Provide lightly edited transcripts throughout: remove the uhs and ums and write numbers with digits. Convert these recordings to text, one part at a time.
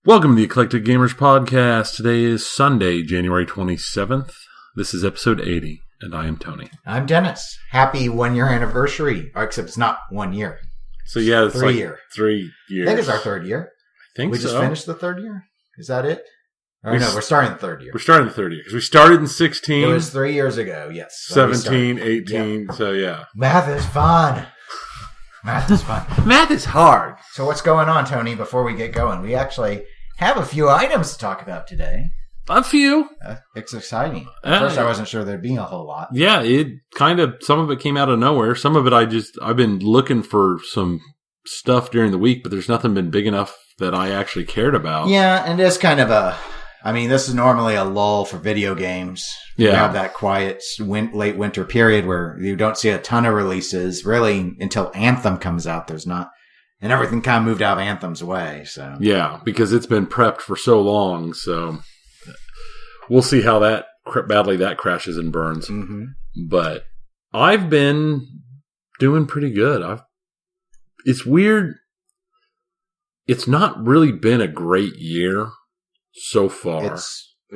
Welcome to the Eclectic Gamers Podcast. Today is Sunday, January 27th. This is episode 80, and I am Tony. I'm Dennis. Happy 1 year anniversary. Except it's not 1 year. So yeah, it's 3 like year. 3 years. I think it's our third year. I think we so. just finished the third year? Is that it? Or no, we're starting the third year. We're starting the third year, because we started in 16. It was 3 years ago, yes. 17, 18, so yeah. Math is fun. Math is fun. Math is hard. So what's going on, Tony, before we get going? We actually have a few items to talk about today. A few. It's exciting. At first, I wasn't sure there'd be a whole lot. Yeah, it kind of, some of it came out of nowhere. Some of it I've been looking for some stuff during the week, but there's nothing been big enough that I actually cared about. Yeah, and it's kind of this is normally a lull for video games. Yeah. You have that quiet late winter period where you don't see a ton of releases. Really, until Anthem comes out, there's not. And everything kind of moved out of Anthem's way. So yeah, because it's been prepped for so long. So we'll see how badly that crashes and burns. Mm-hmm. But I've been doing pretty good. It's weird. It's not really been a great year so far.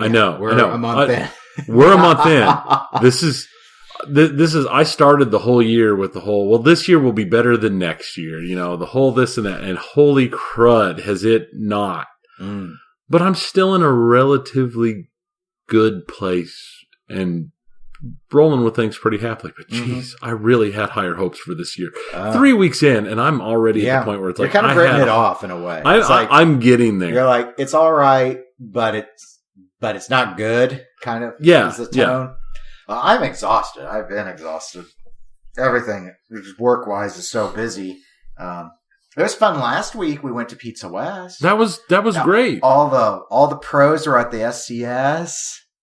I know. We're a month in. We're a month in. This is, I started the whole year with the whole, well, this year will be better than next year. You know, the whole this and that. And holy crud, has it not. Mm. But I'm still in a relatively good place and rolling with things pretty happily. But geez, I really had higher hopes for this year. 3 weeks in, and I'm already at the point where it's you're like, kind of written it off in a way. I'm getting there. You're like, it's all right, but it's not good. Kind of. Yeah. Is the tone. I'm exhausted. I've been exhausted. Everything work wise is so busy. It was fun last week. We went to Pizza West. That was great. All the pros were at the SCS.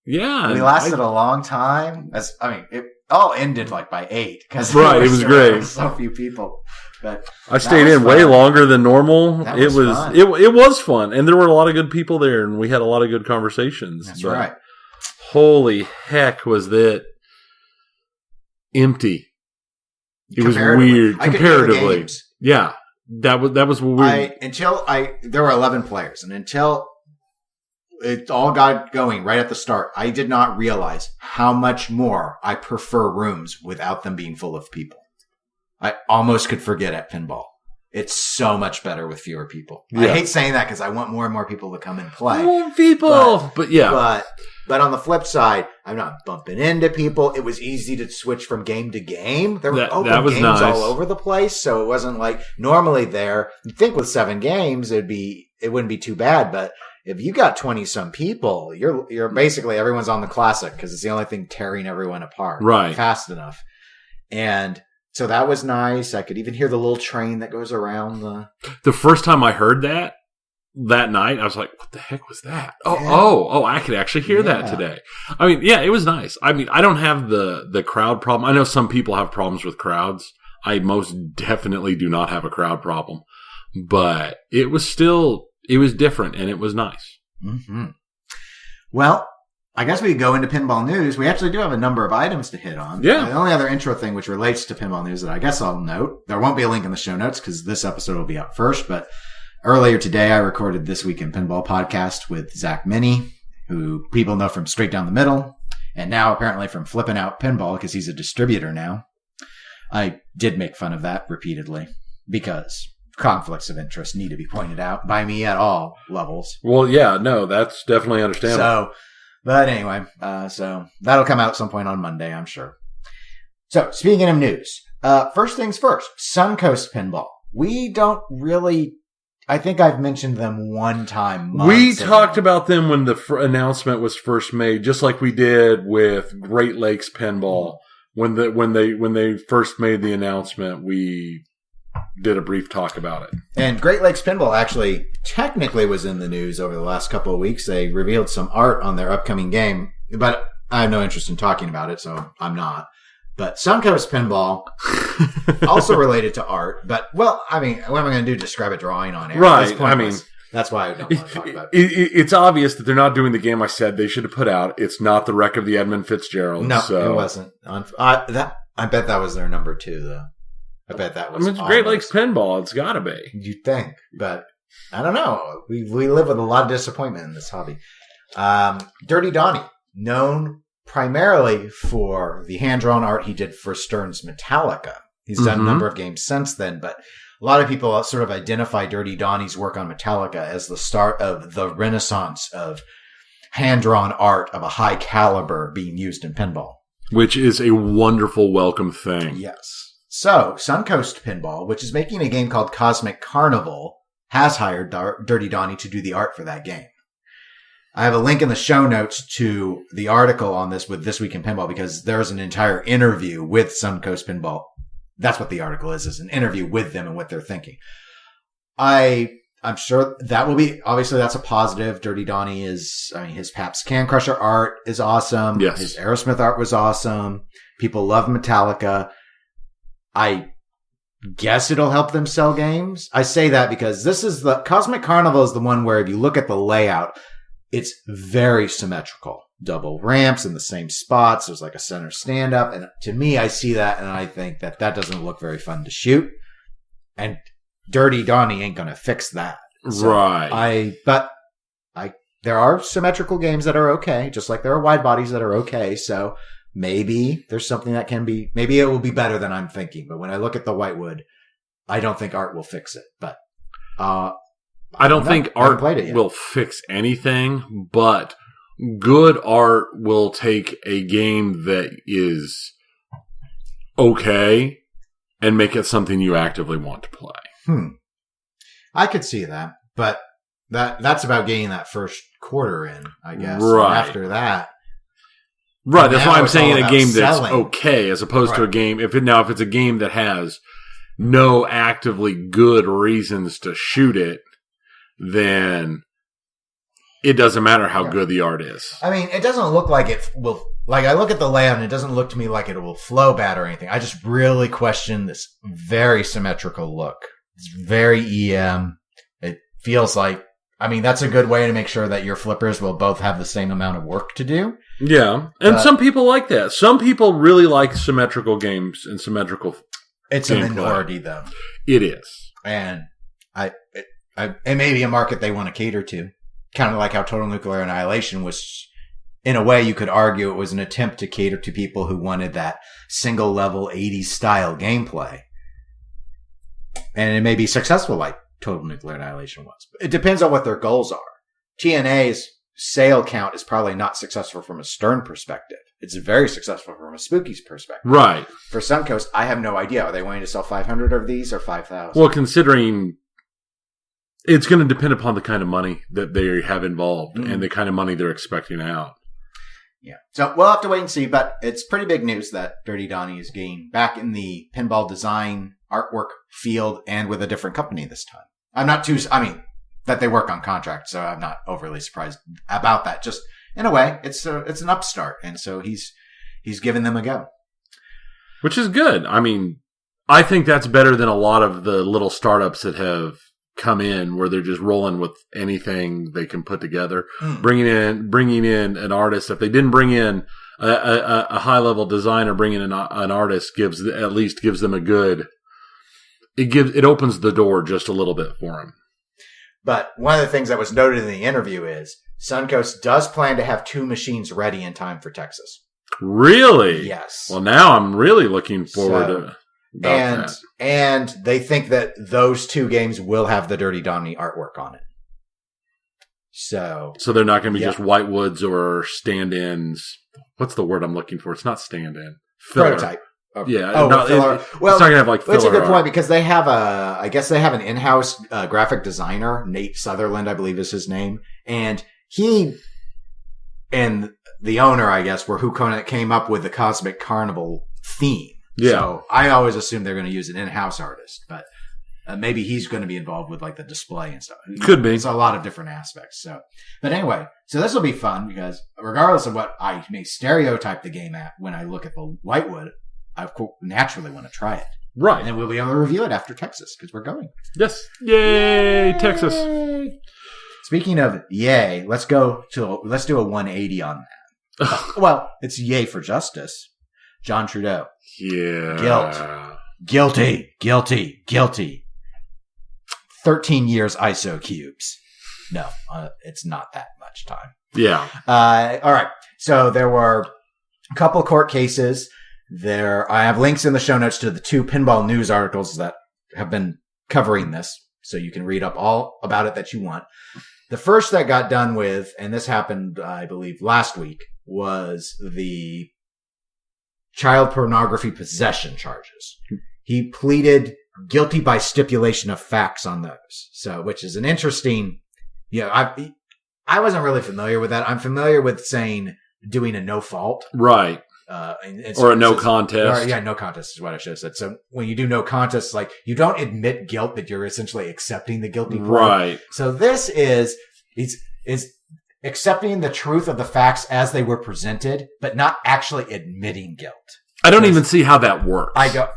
Yeah, we lasted a long time. It all ended like by 8 because it was great. So few people, but I stayed in way longer than normal. It was fun, and there were a lot of good people there, and we had a lot of good conversations. That's right. Holy heck, was that empty? It was weird comparatively. Yeah, that was weird. There were 11 players, and until it all got going right at the start, I did not realize how much more I prefer rooms without them being full of people. I almost could forget at pinball. It's so much better with fewer people. Yeah. I hate saying that because I want more and more people to come and play. More people! But yeah. But on the flip side, I'm not bumping into people. It was easy to switch from game to game. There were open games nice. All over the place, so it wasn't like normally there. You'd think with 7 games it wouldn't be too bad, but if you got 20-some people, you're basically everyone's on the classic because it's the only thing tearing everyone apart fast enough. And so that was nice. I could even hear the little train that goes around the first time I heard that night, I was like, what the heck was that? I could actually hear that today. I mean, yeah, it was nice. I mean, I don't have the crowd problem. I know some people have problems with crowds. I most definitely do not have a crowd problem. But it was different, and it was nice. Mm-hmm. Well, I guess we could go into pinball news. We actually do have a number of items to hit on. Yeah. The only other intro thing which relates to pinball news that I guess I'll note, there won't be a link in the show notes because this episode will be out first, but earlier today I recorded This Week in Pinball podcast with Zach Minnie, who people know from Straight Down the Middle, and now apparently from Flippin' Out Pinball because he's a distributor now. I did make fun of that repeatedly because conflicts of interest need to be pointed out by me at all levels. Well, yeah, no, that's definitely understandable. But anyway, so that'll come out at some point on Monday, I'm sure. So, speaking of news, first things first, Suncoast Pinball. We don't really, I think I've mentioned them one time. We talked about them when the announcement was first made, just like we did with Great Lakes Pinball. When they first made the announcement, we did a brief talk about it. And Great Lakes Pinball actually technically was in the news over the last couple of weeks. They revealed some art on their upcoming game, but I have no interest in talking about it, so I'm not. But Suncoast Pinball, also related to art, but, well, I mean, what am I going to do? Describe a drawing on air? Right, I mean, that's why I don't want to talk about it. It's obvious that they're not doing the game I said they should have put out. It's not the Wreck of the Edmund Fitzgerald. No, it wasn't. I bet that was their number 2, though. I bet that was. I mean, it's Great Lakes Pinball. It's got to be. You'd think, but I don't know. We live with a lot of disappointment in this hobby. Dirty Donny, known primarily for the hand-drawn art he did for Stern's Metallica. He's done a number of games since then, but a lot of people sort of identify Dirty Donny's work on Metallica as the start of the renaissance of hand-drawn art of a high caliber being used in pinball. Which is a wonderful, welcome thing. Yes. So, Suncoast Pinball, which is making a game called Cosmic Carnival, has hired Dirty Donny to do the art for that game. I have a link in the show notes to the article on this with This Week in Pinball because there's an entire interview with Suncoast Pinball. That's what the article is an interview with them and what they're thinking. I'm sure that will be, obviously that's a positive. Dirty Donny his Paps Can Crusher art is awesome. Yes. His Aerosmith art was awesome. People love Metallica. I guess it'll help them sell games. I say that because the Cosmic Carnival is the one where if you look at the layout, it's very symmetrical. Double ramps in the same spots. There's like a center stand up. And to me, I see that and I think that doesn't look very fun to shoot. And Dirty Donny ain't going to fix that. So right. There are symmetrical games that are okay, just like there are wide bodies that are okay. So maybe there's something that maybe it will be better than I'm thinking. But when I look at the Whitewood, I don't think art will fix it. But, I don't think art will fix anything, but good art will take a game that is okay and make it something you actively want to play. I could see that, but that's about getting that first quarter in, I guess. Right. And after that. Right, that's why I'm saying a game that's okay as opposed right. to a game. If it's a game that has no actively good reasons to shoot it, then it doesn't matter how good the art is. I mean, it doesn't look like it will. Like, I look at the layout and it doesn't look to me like it will flow bad or anything. I just really question this very symmetrical look. It's very EM. It feels like, I mean, that's a good way to make sure that your flippers will both have the same amount of work to do. Yeah. And some people like that. Some people really like symmetrical games and symmetrical. It's a minority, though. It is. And it may be a market they want to cater to. Kind of like how Total Nuclear Annihilation was, in a way you could argue it was an attempt to cater to people who wanted that single level 80s style gameplay. And it may be successful like Total Nuclear Annihilation was. It depends on what their goals are. TNA's sale count is probably not successful from a Stern perspective. It's very successful from a Spooky's perspective. Right. For Suncoast, I have no idea. Are they wanting to sell 500 of these or 5,000? Well, considering it's going to depend upon the kind of money that they have involved and the kind of money they're expecting out. Yeah. So we'll have to wait and see, but it's pretty big news that Dirty Donny is getting back in the pinball design artwork field and with a different company this time. That they work on contract, so I'm not overly surprised about that. Just in a way, it's an upstart. And so he's given them a go. Which is good. I mean, I think that's better than a lot of the little startups that have come in where they're just rolling with anything they can put together, bringing in an artist. If they didn't bring in a high level designer, bringing in an artist gives them a good. It opens the door just a little bit for them. But one of the things that was noted in the interview is Suncoast does plan to have 2 machines ready in time for Texas. Really? Yes. Well, now I'm really looking forward to that. And they think that those 2 games will have the Dirty Donny artwork on it. So they're not going to be just whitewoods or stand-ins. What's the word I'm looking for? It's not stand-in. Filler. Prototype. Yeah. Filler. It's not going to have like filler. That's a good point because they have an in-house graphic designer, Nate Sutherland, I believe is his name. And he and the owner, I guess, were who came up with the Cosmic Carnival theme. Yeah. So I always assume they're going to use an in-house artist, but maybe he's going to be involved with like the display and stuff. Could be. It's a lot of different aspects. So, but anyway, so this will be fun because regardless of what I may stereotype the game at when I look at the Whitewood, I naturally want to try it. Right. And then we'll be able to review it after Texas because we're going. Yes. Yay, Texas. Speaking of yay, let's do a 180 on that. Well, it's yay for justice. John Trudeau. Yeah. Guilty. 13 years ISO cubes. No, it's not that much time. Yeah. All right. So there were a couple court cases. I have links in the show notes to the 2 pinball news articles that have been covering this, so you can read up all about it that you want. The first that got done with, and this happened, I believe, last week, was the child pornography possession charges. He pleaded guilty by stipulation of facts on those. So, which is an interesting, I wasn't really familiar with that. I'm familiar with saying doing a no fault. Right. Or a no contest. No contest is what I should have said. So when you do no contest, like you don't admit guilt, but you're essentially accepting the guilty plea. Right. So this is accepting the truth of the facts as they were presented, but not actually admitting guilt. I don't even see how that works. I don't.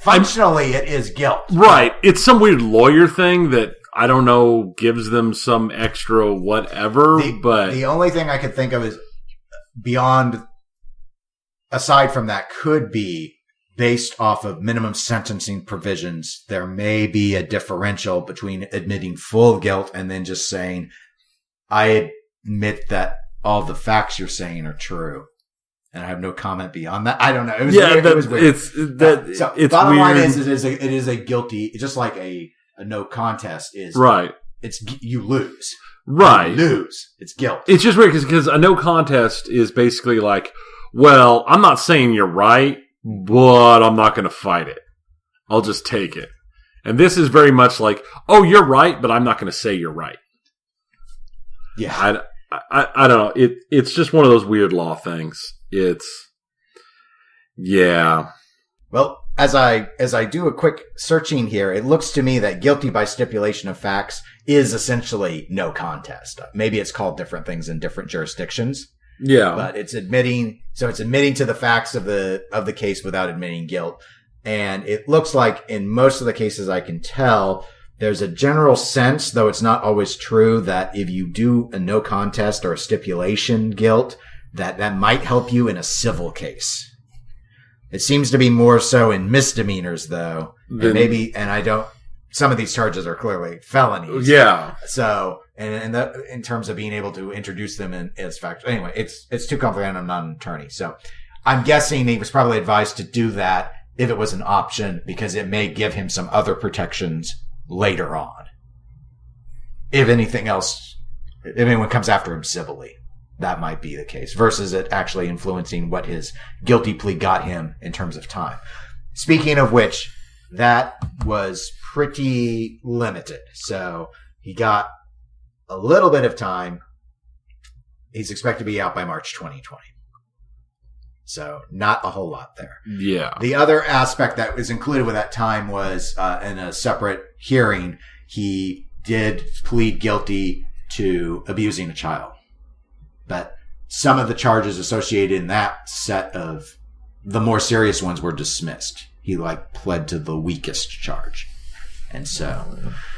Functionally, it is guilt. Right. It's some weird lawyer thing that I don't know gives them some extra whatever. But the only thing I could think of is beyond. Aside from that, could be based off of minimum sentencing provisions. There may be a differential between admitting full guilt and then just saying, I admit that all the facts you're saying are true. And I have no comment beyond that. I don't know. It was weird. It was weird. It's bottom line is it is a guilty, just like a no contest is. Right. You lose. Right. You lose. It's guilt. It's just weird because a no contest is basically like, well, I'm not saying you're right, but I'm not going to fight it. I'll just take it. And this is very much like, oh, you're right, but I'm not going to say you're right. Yeah. I don't know. It's just one of those weird law things. Yeah. Well, as I do a quick searching here, it looks to me that guilty by stipulation of facts is essentially no contest. Maybe it's called different things in different jurisdictions. Yeah. But it's admitting to the facts of the case without admitting guilt. And it looks like in most of the cases I can tell, there's a general sense, though it's not always true, that if you do a no contest or a stipulation guilt, that might help you in a civil case. It seems to be more so in misdemeanors, though. Some of these charges are clearly felonies. Yeah. So, and in terms of being able to introduce them as facts. Anyway, it's too complicated. I'm not an attorney. So I'm guessing he was probably advised to do that if it was an option because it may give him some other protections later on. If anything else, if anyone comes after him civilly, that might be the case versus it actually influencing what his guilty plea got him in terms of time. Speaking of which, that was pretty limited. So he got a little bit of time. He's expected to be out by March 2020. So not a whole lot there. Yeah. The other aspect that was included with that time was in a separate hearing, he did plead guilty to abusing a child. But some of the charges associated in that set of the more serious ones were dismissed. He pled to the weakest charge. And so,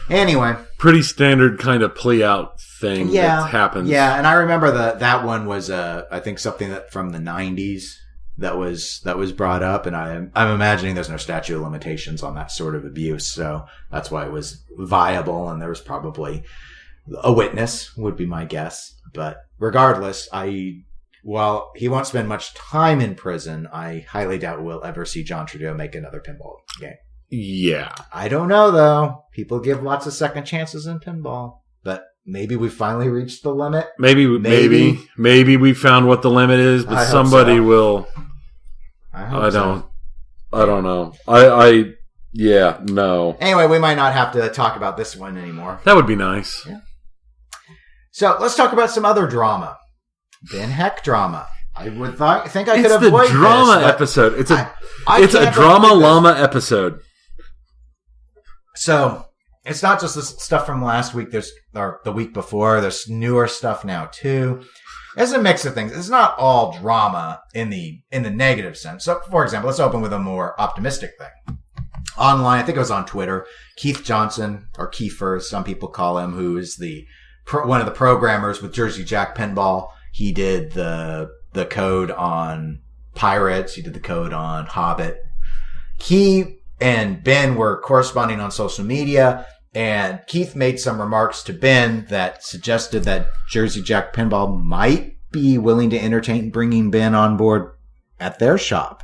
anyway. Pretty standard kind of plea out thing that happens. Yeah, and I remember that one was, I think something that from the 90s that was brought up. And I'm imagining there's no statute of limitations on that sort of abuse. So that's why it was viable. And there was probably a witness would be my guess. But regardless, while he won't spend much time in prison, I highly doubt we'll ever see John Trudeau make another pinball game. Yeah. I don't know, though. People give lots of second chances in pinball. But maybe we finally reached the limit. Maybe we found what the limit is, but somebody will. I don't know. No. Anyway, we might not have to talk about this one anymore. That would be nice. Yeah. So let's talk about some other drama. Ben Heck drama. I would think I could avoid this. It's the drama episode. It's a drama llama episode. So it's not just the stuff from last week. Or the week before. There's newer stuff now too. There's a mix of things. It's not all drama in the negative sense. So, for example, let's open with a more optimistic thing. Online, I think it was on Twitter. Keith Johnson, or Kiefer, as some people call him, who is one of the programmers with Jersey Jack Pinball. He did the code on Pirates. He did the code on Hobbit. He and Ben were corresponding on social media, And Keith made some remarks to Ben that suggested that Jersey Jack Pinball might be willing to entertain bringing Ben on board at their shop.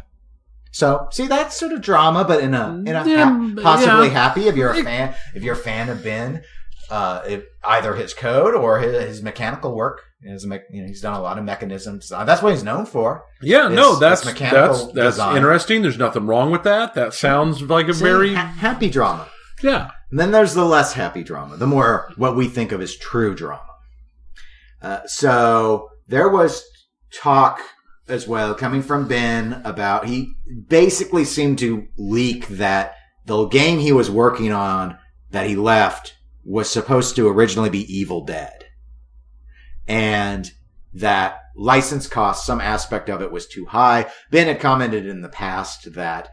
So, see, that's sort of drama, but in a possibly happy if you're a fan of Ben, either his code or his mechanical work. He's done a lot of mechanisms. That's what he's known for. Yeah, that's interesting. There's nothing wrong with that. That sounds like a very happy drama. Yeah. And then there's the less happy drama, the more what we think of as true drama. So there was talk as well coming from Ben about, he basically seemed to leak that the game he was working on that he left was supposed to originally be Evil Dead. And that license cost, some aspect of it was too high. Ben had commented in the past that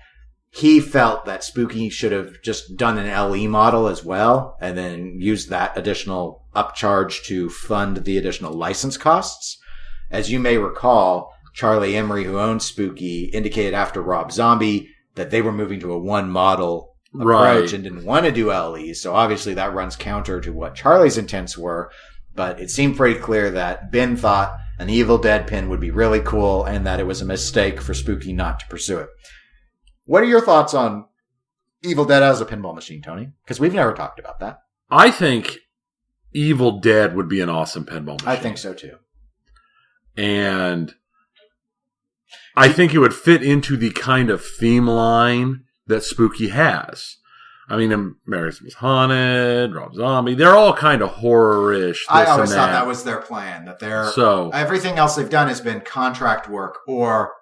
he felt that Spooky should have just done an LE model as well and then used that additional upcharge to fund the additional license costs. As you may recall, Charlie Emery, who owns Spooky, indicated after Rob Zombie that they were moving to a one model approach and didn't want to do LEs. So obviously that runs counter to what Charlie's intents were. But it seemed pretty clear that Ben thought an Evil Dead pin would be really cool and that it was a mistake for Spooky not to pursue it. What are your thoughts on Evil Dead as a pinball machine, Tony? Because we've never talked about that. I think Evil Dead would be an awesome pinball machine. I think so too. And I think it would fit into the kind of theme line that Spooky has. I mean, American Was Haunted, Rob Zombie, they're all kind of horror-ish. I always thought that was their plan. That everything else they've done has been contract work or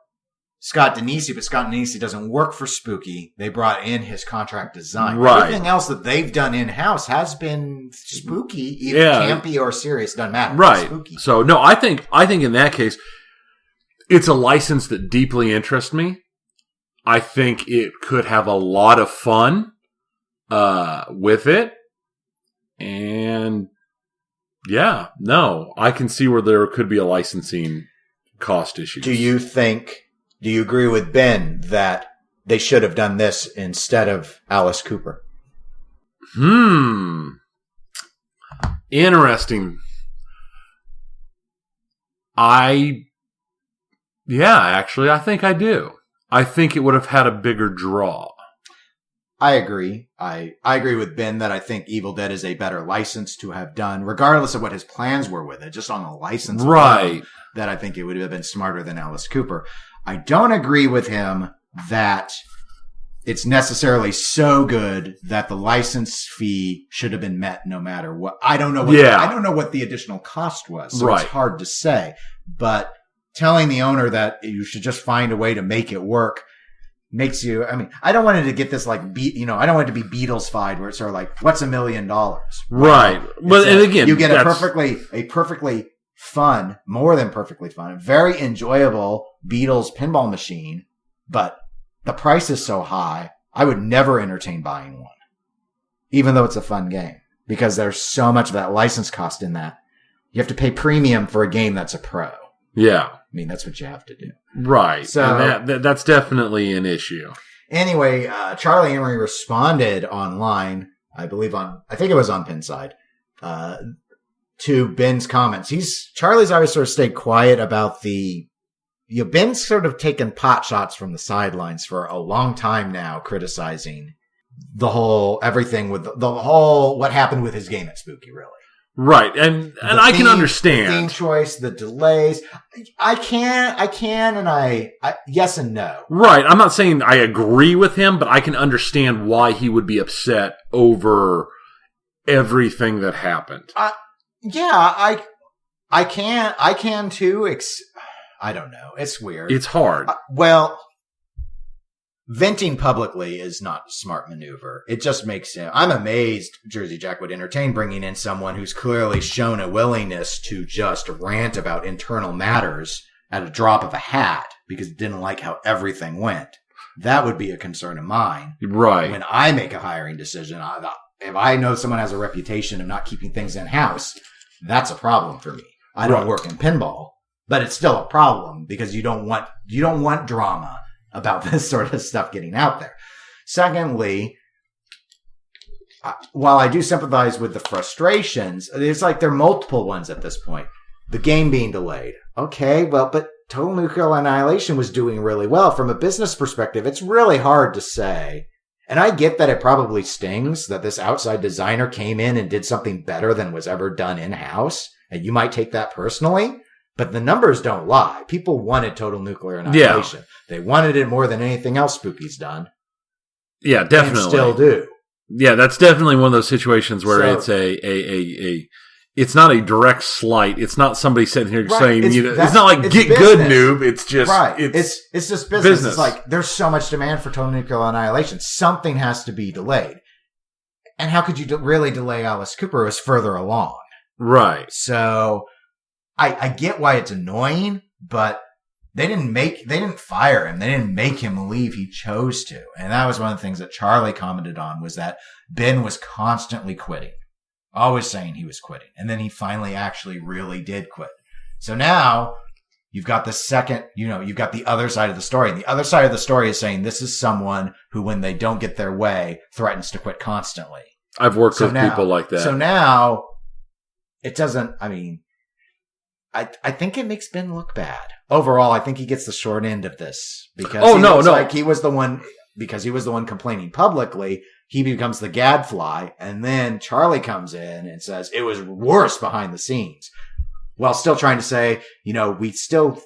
Scott Denisi, but Scott Denisi doesn't work for Spooky. They brought in his contract design. Right. Everything else that they've done in-house has been Spooky, either campy or serious, doesn't matter. Right. Spooky. So, no, I think in that case, it's a license that deeply interests me. I think it could have a lot of fun with it. And, yeah, no, I can see where there could be a licensing cost issue. Do you agree with Ben that they should have done this instead of Alice Cooper? Interesting. Actually, I think I do. I think it would have had a bigger draw. I agree. I agree with Ben that I think Evil Dead is a better license to have done, regardless of what his plans were with it, just on the license. Right. That I think it would have been smarter than Alice Cooper. I don't agree with him that it's necessarily so good that the license fee should have been met no matter what. I don't know what the additional cost was, so It's hard to say. But telling the owner that you should just find a way to make it work makes you, I don't want it to get this I don't want it to be Beatles-fied where it's sort of like, what's $1 million? Right. But and again, you get a perfectly fun, more than perfectly fun, very enjoyable Beatles pinball machine, but the price is so high, I would never entertain buying one, even though it's a fun game, because there's so much of that license cost in that. You have to pay premium for a game that's a pro. Yeah. That's what you have to do. Right. So and that's definitely an issue. Anyway, Charlie Emery responded online, I think it was on Pinside, to Ben's comments. Charlie's always sort of stayed quiet about Ben's sort of taken pot shots from the sidelines for a long time now, criticizing everything with what happened with his game at Spooky, really. Right, and I can understand. The theme choice, the delays. I can, yes and no. Right, I'm not saying I agree with him, but I can understand why he would be upset over everything that happened. I can too. I don't know. It's weird. It's hard. Venting publicly is not a smart maneuver. It just makes him... I'm amazed Jersey Jack would entertain bringing in someone who's clearly shown a willingness to just rant about internal matters at a drop of a hat because he didn't like how everything went. That would be a concern of mine. Right. When I make a hiring decision, if I know someone has a reputation of not keeping things in-house, that's a problem for me. I don't work in pinball, but it's still a problem because you don't want drama about this sort of stuff getting out there. Secondly, while I do sympathize with the frustrations, it's like there are multiple ones at this point. The game being delayed. Okay, well, but Total Nuclear Annihilation was doing really well. From a business perspective, it's really hard to say. And I get that it probably stings that this outside designer came in and did something better than was ever done in-house. And you might take that personally. But the numbers don't lie. People wanted Total Nuclear Annihilation. Yeah. They wanted it more than anything else Spooky's done. Yeah, definitely. And still do. Yeah, that's definitely one of those situations where it's it's not a direct slight. It's not somebody sitting here saying, it's not like get business. Good noob. It's just, it's just business. It's like, there's so much demand for Total Nuclear Annihilation. Something has to be delayed. And how could you really delay Alice Cooper? It was further along. Right. So, I get why it's annoying, but they didn't fire him. They didn't make him leave. He chose to. And that was one of the things that Charlie commented on, was that Ben was constantly quitting. Always saying he was quitting. And then he finally actually really did quit. So now you've got the second, you've got the other side of the story. And the other side of the story is saying this is someone who, when they don't get their way, threatens to quit constantly. I've worked with people like that. So now it doesn't, I think it makes Ben look bad. Overall, I think he gets the short end of this because like he was the one complaining publicly. He becomes the gadfly, and then Charlie comes in and says it was worse behind the scenes, while still trying to say, we still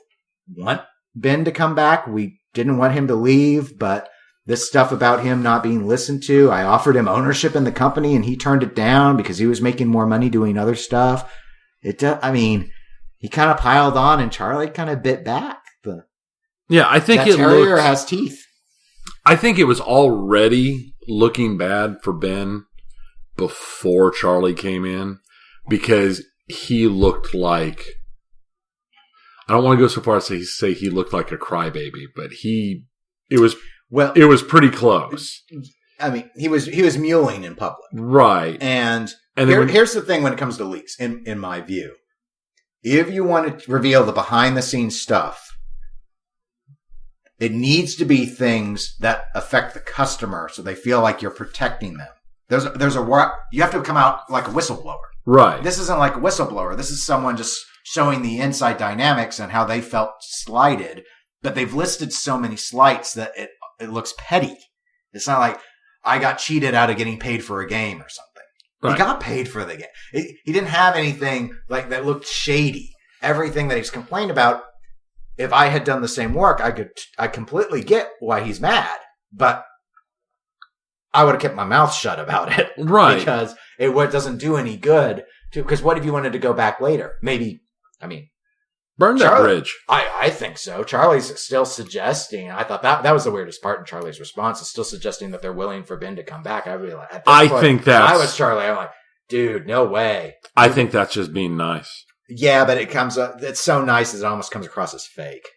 want Ben to come back. We didn't want him to leave, but this stuff about him not being listened to, I offered him ownership in the company, and he turned it down because he was making more money doing other stuff. He kind of piled on, and Charlie kind of bit back. I think that terrier has teeth. I think it was already looking bad for Ben before Charlie came in, because he looked like, I don't want to go so far as to say he looked like a crybaby, but it was pretty close. He was mewling in public. Right. And here's the thing when it comes to leaks, in my view. If you want to reveal the behind-the-scenes stuff, it needs to be things that affect the customer, so they feel like you're protecting them. You have to come out like a whistleblower. Right. This isn't like a whistleblower. This is someone just showing the inside dynamics and how they felt slighted. But they've listed so many slights that it looks petty. It's not like I got cheated out of getting paid for a game or something. Right. He got paid for the game. He didn't have anything like that looked shady. Everything that he's complained about, if I had done the same work, I completely get why he's mad, but I would have kept my mouth shut about it. Right. Because it doesn't do any good because what if you wanted to go back later? Maybe, burn that bridge. I think so. Charlie's still suggesting. I thought that was the weirdest part in Charlie's response. Is still suggesting that they're willing for Ben to come back. I was Charlie. I'm like, dude, no way. I think that's just being nice. Yeah, but it's so nice that it almost comes across as fake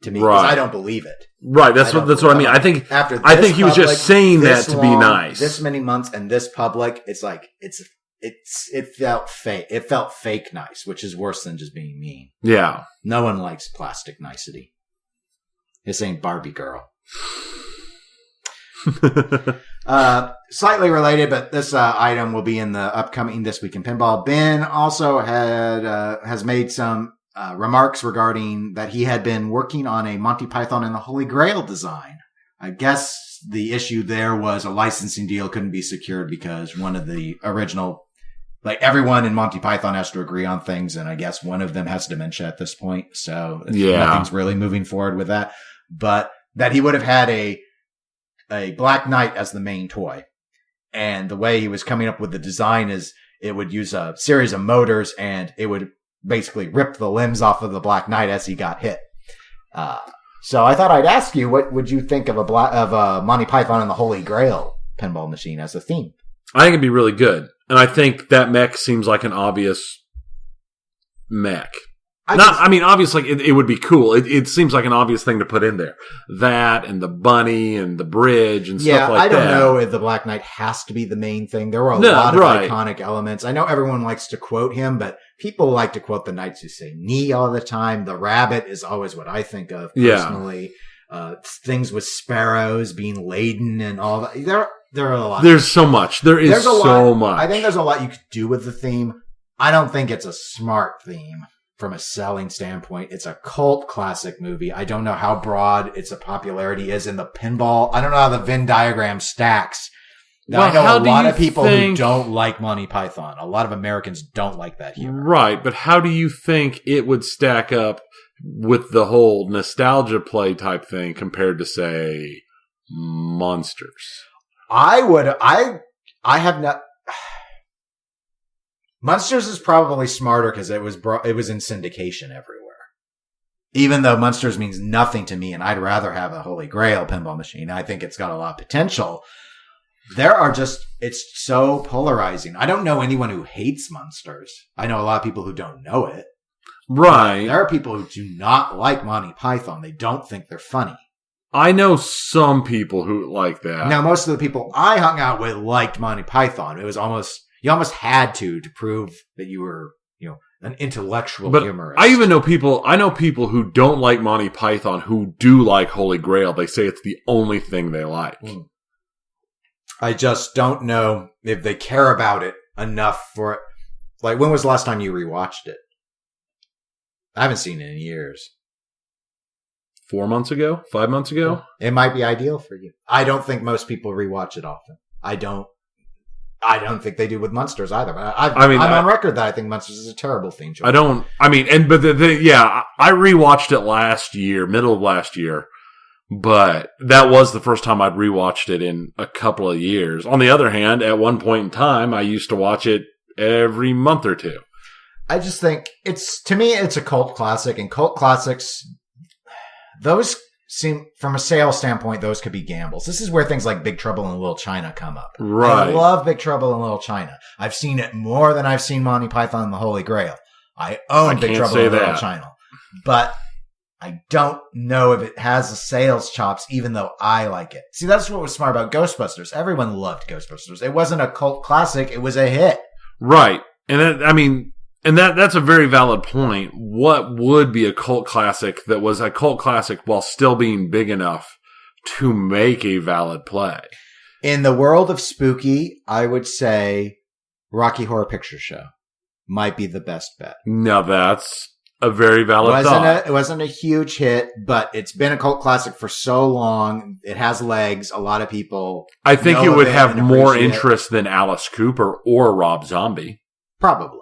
to me because I don't believe it. Right. That's what I mean. I think he was just saying that to be nice. This many months and this public, it's like it felt fake. It felt fake nice, which is worse than just being mean. Yeah. No one likes plastic nicety. This ain't Barbie girl. Slightly related, but this item will be in the upcoming This Week in Pinball. Ben also has made some remarks regarding that he had been working on a Monty Python and the Holy Grail design. I guess the issue there was a licensing deal couldn't be secured because one of the original, like everyone in Monty Python has to agree on things, and I guess one of them has dementia at this point, so nothing's really moving forward with that. But that he would have had a Black Knight as the main toy. And the way he was coming up with the design is it would use a series of motors and it would basically rip the limbs off of the Black Knight as he got hit. So I thought I'd ask you, what would you think of a Monty Python and the Holy Grail pinball machine as a theme? I think it'd be really good. And I think that mech seems like an obvious mech. Obviously it would be cool. It seems like an obvious thing to put in there. That and the bunny and the bridge and stuff like that. I don't know if the Black Knight has to be the main thing. There were a lot of iconic elements. I know everyone likes to quote him, but people like to quote the knights who say knee all the time. The rabbit is always what I think of personally. Things with sparrows being laden and all that. There are a lot. There's so much. There's so much. I think there's a lot you could do with the theme. I don't think it's a smart theme from a selling standpoint. It's a cult classic movie. I don't know how broad its popularity is in the pinball. I don't know how the Venn diagram stacks. Now, I know a lot of people who don't like Monty Python. A lot of Americans don't like that humor. Right, but how do you think it would stack up with the whole nostalgia play type thing compared to, say, Monsters? I have not. Monsters is probably smarter because it was in syndication everywhere. Even though Monsters means nothing to me, and I'd rather have a Holy Grail pinball machine. I think it's got a lot of potential. It's so polarizing. I don't know anyone who hates Monsters. I know a lot of people who don't know it. Right. There are people who do not like Monty Python. They don't think they're funny. I know some people who like that. Now, most of the people I hung out with liked Monty Python. It was you almost had to prove that you were, an intellectual humorist. I know people who don't like Monty Python who do like Holy Grail. They say it's the only thing they like. I just don't know if they care about it enough for it. Like, when was the last time you rewatched it? I haven't seen it in years. 4 months ago? 5 months ago? It might be ideal for you. I don't think most people rewatch it often. I don't think they do with Monsters either. But I'm on record that I think Monsters is a terrible theme choice. I rewatched it last year, middle of last year, but that was the first time I'd rewatched it in a couple of years. On the other hand, at one point in time, I used to watch it every month or two. I just think to me, it's a cult classic, and cult classics, those seem, from a sales standpoint, those could be gambles. This is where things like Big Trouble in Little China come up. Right. I love Big Trouble in Little China. I've seen it more than I've seen Monty Python and the Holy Grail. I own Big Trouble in Little China. But I don't know if it has the sales chops, even though I like it. See, that's what was smart about Ghostbusters. Everyone loved Ghostbusters. It wasn't a cult classic. It was a hit. Right. And that's a very valid point. What would be a cult classic that was a cult classic while still being big enough to make a valid play? In the world of spooky, I would say Rocky Horror Picture Show might be the best bet. Now that's a very valid thought. It wasn't a huge hit, but it's been a cult classic for so long. It has legs. A lot of people. I think it would have more interest than Alice Cooper or Rob Zombie. Probably.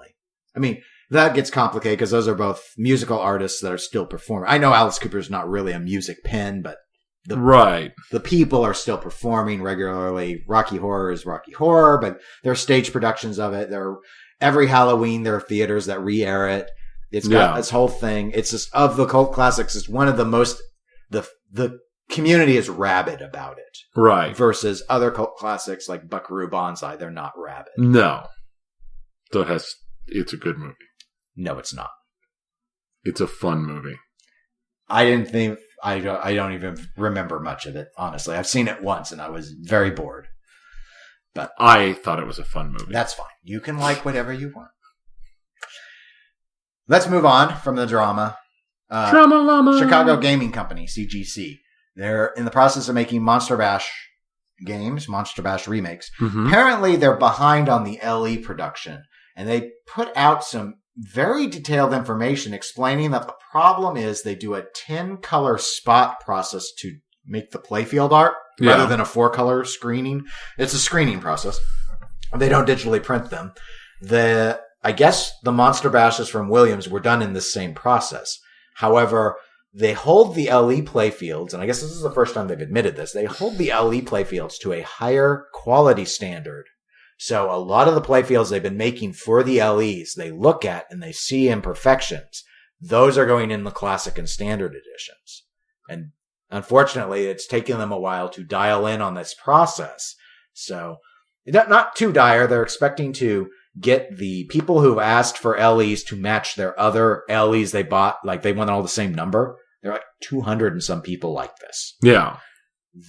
I mean, that gets complicated because those are both musical artists that are still performing. I know Alice Cooper is not really a music pen, but the people are still performing regularly. Rocky Horror is Rocky Horror, but there are stage productions of it. Every Halloween, there are theaters that re-air it. It's got this whole thing. It's just, of the cult classics, it's one of the most, the community is rabid about it. Right. Versus other cult classics like Buckaroo Banzai, they're not rabid. No. So it's a good movie. No, it's not. It's a fun movie. I don't even remember much of it, honestly. I've seen it once and I was very bored. But I thought it was a fun movie. That's fine. You can like whatever you want. Let's move on from the drama. Drama Llama. Chicago Gaming Company, CGC. They're in the process of making Monster Bash games, Monster Bash remakes. Mm-hmm. Apparently, they're behind on the LE production. And they put out some very detailed information explaining that the problem is they do a 10-color spot process to make the playfield art rather than a 4-color screening. It's a screening process. They don't digitally print them. I guess the Monster Bashes from Williams were done in this same process. However, they hold the LE playfields, and I guess this is the first time they've admitted this, they hold the LE playfields to a higher quality standard. So a lot of the playfields they've been making for the LEs, they look at and they see imperfections. Those are going in the classic and standard editions. And unfortunately, it's taken them a while to dial in on this process. So not too dire. They're expecting to get the people who've asked for LEs to match their other LEs they bought. Like, they want all the same number. They're like 200 and some people like this. Yeah.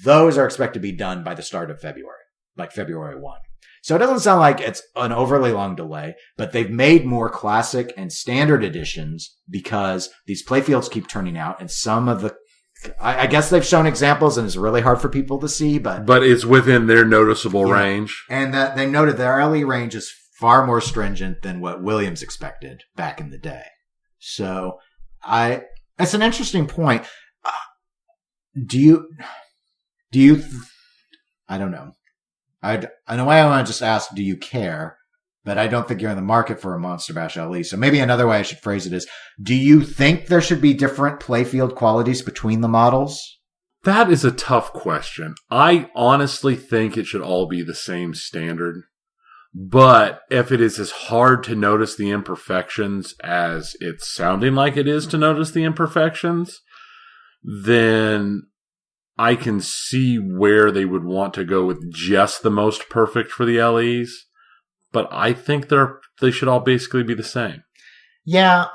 Those are expected to be done by the start of February, like February 1. So it doesn't sound like it's an overly long delay, but they've made more classic and standard editions because these playfields keep turning out, and some of the I guess they've shown examples, and it's really hard for people to see, but it's within their noticeable range. And that they noted their LE range is far more stringent than what Williams expected back in the day. So, that's an interesting point. Do you? I don't know. I know I want to just ask, do you care? But I don't think you're in the market for a Monster Bash LE. So maybe another way I should phrase it is, do you think there should be different playfield qualities between the models? That is a tough question. I honestly think it should all be the same standard. But if it is as hard to notice the imperfections as it's sounding like it is to notice the imperfections, then I can see where they would want to go with just the most perfect for the LEs. But I think they should all basically be the same. Yeah,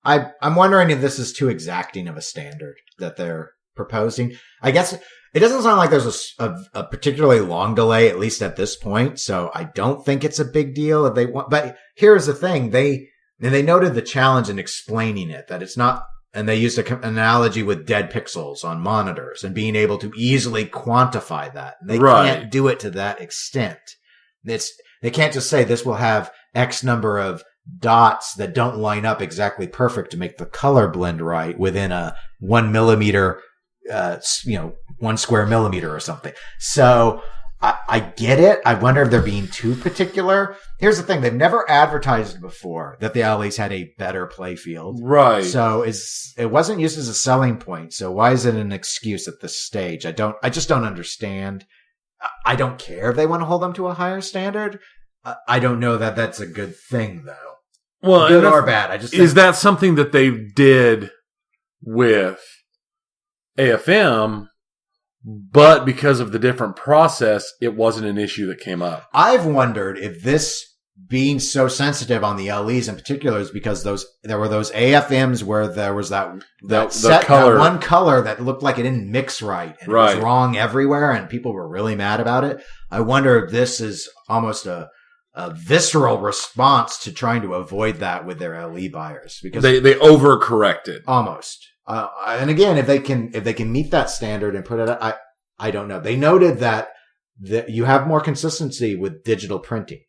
I'm wondering if this is too exacting of a standard that they're proposing. I guess it doesn't sound like there's a particularly long delay, at least at this point. So I don't think it's a big deal if they want. But here's the thing: they noted the challenge in explaining it, that it's not, and they used an analogy with dead pixels on monitors and being able to easily quantify that. They can't do it to that extent. They can't just say this will have X number of dots that don't line up exactly perfect to make the color blend right within a 1 millimeter, 1 square millimeter or something. So I get it. I wonder if they're being too particular. Here's the thing. They've never advertised before that the LEs had a better playfield. Right. So it wasn't used as a selling point. So why is it an excuse at this stage? I just don't understand. I don't care if they want to hold them to a higher standard. I don't know that that's a good thing, though. Well, good or bad. I just think, is that something that they did with AFM, but because of the different process, it wasn't an issue that came up? I've wondered if this being so sensitive on the LEs in particular is because there were those AFMs where there was that one color that looked like it didn't mix right and it was wrong everywhere and people were really mad about it. I wonder if this is almost a visceral response to trying to avoid that with their LE buyers, because they overcorrected almost. And again, if they can meet that standard and put it, I don't know. They noted that you have more consistency with digital printing.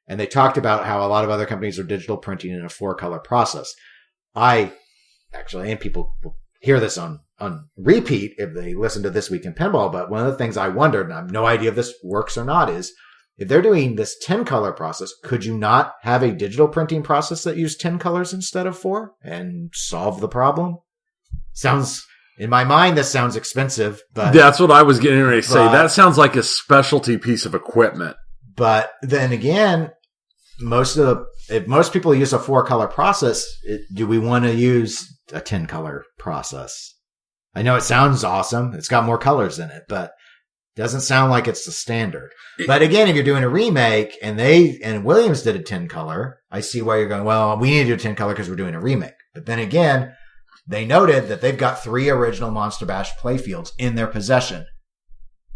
And they talked about how a lot of other companies are digital printing in a 4-color process. And people will hear this on repeat if they listen to This Week in Pinball, but one of the things I wondered, and I have no idea if this works or not, is if they're doing this 10-color process, could you not have a digital printing process that used 10 colors instead of 4 and solve the problem? In my mind, this sounds expensive, but that's what I was getting ready to say. That sounds like a specialty piece of equipment. But then again, if most people use a 4-color process, do we want to use a 10-color process? I know it sounds awesome. It's got more colors in it, but it doesn't sound like it's the standard. But again, if you're doing a remake and Williams did a 10-color, I see why you're going, well, we need to do a 10-color because we're doing a remake. But then again, they noted that they've got 3 original Monster Bash playfields in their possession.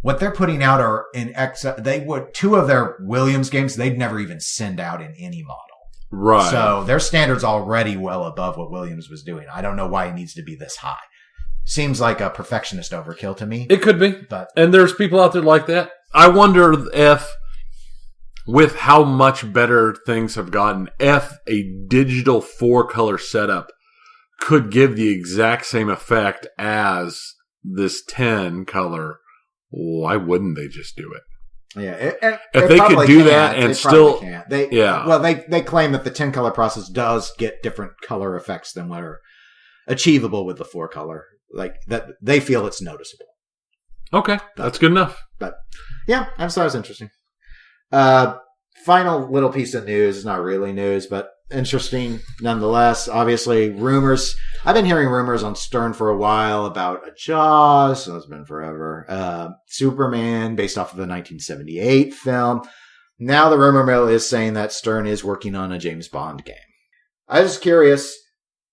What they're putting out are 2 of their Williams games they'd never even send out in any model. Right. So their standard's already well above what Williams was doing. I don't know why it needs to be this high. Seems like a perfectionist overkill to me. It could be. And there's people out there like that. I wonder if, with how much better things have gotten, if a digital 4-color setup could give the exact same effect as this 10-color. Why wouldn't they just do it? Yeah, if they could do that and still, they claim that the 10-color process does get different color effects than what are achievable with the 4-color. Like that, they feel it's noticeable. Okay, that's good enough. But yeah, I just thought it was interesting. Final little piece of news. It's not really news, but interesting nonetheless. Obviously, rumors. I've been hearing rumors on Stern for a while about a Jaws. So it's been forever. Superman, based off of the 1978 film. Now the rumor mill is saying that Stern is working on a James Bond game. I was just curious,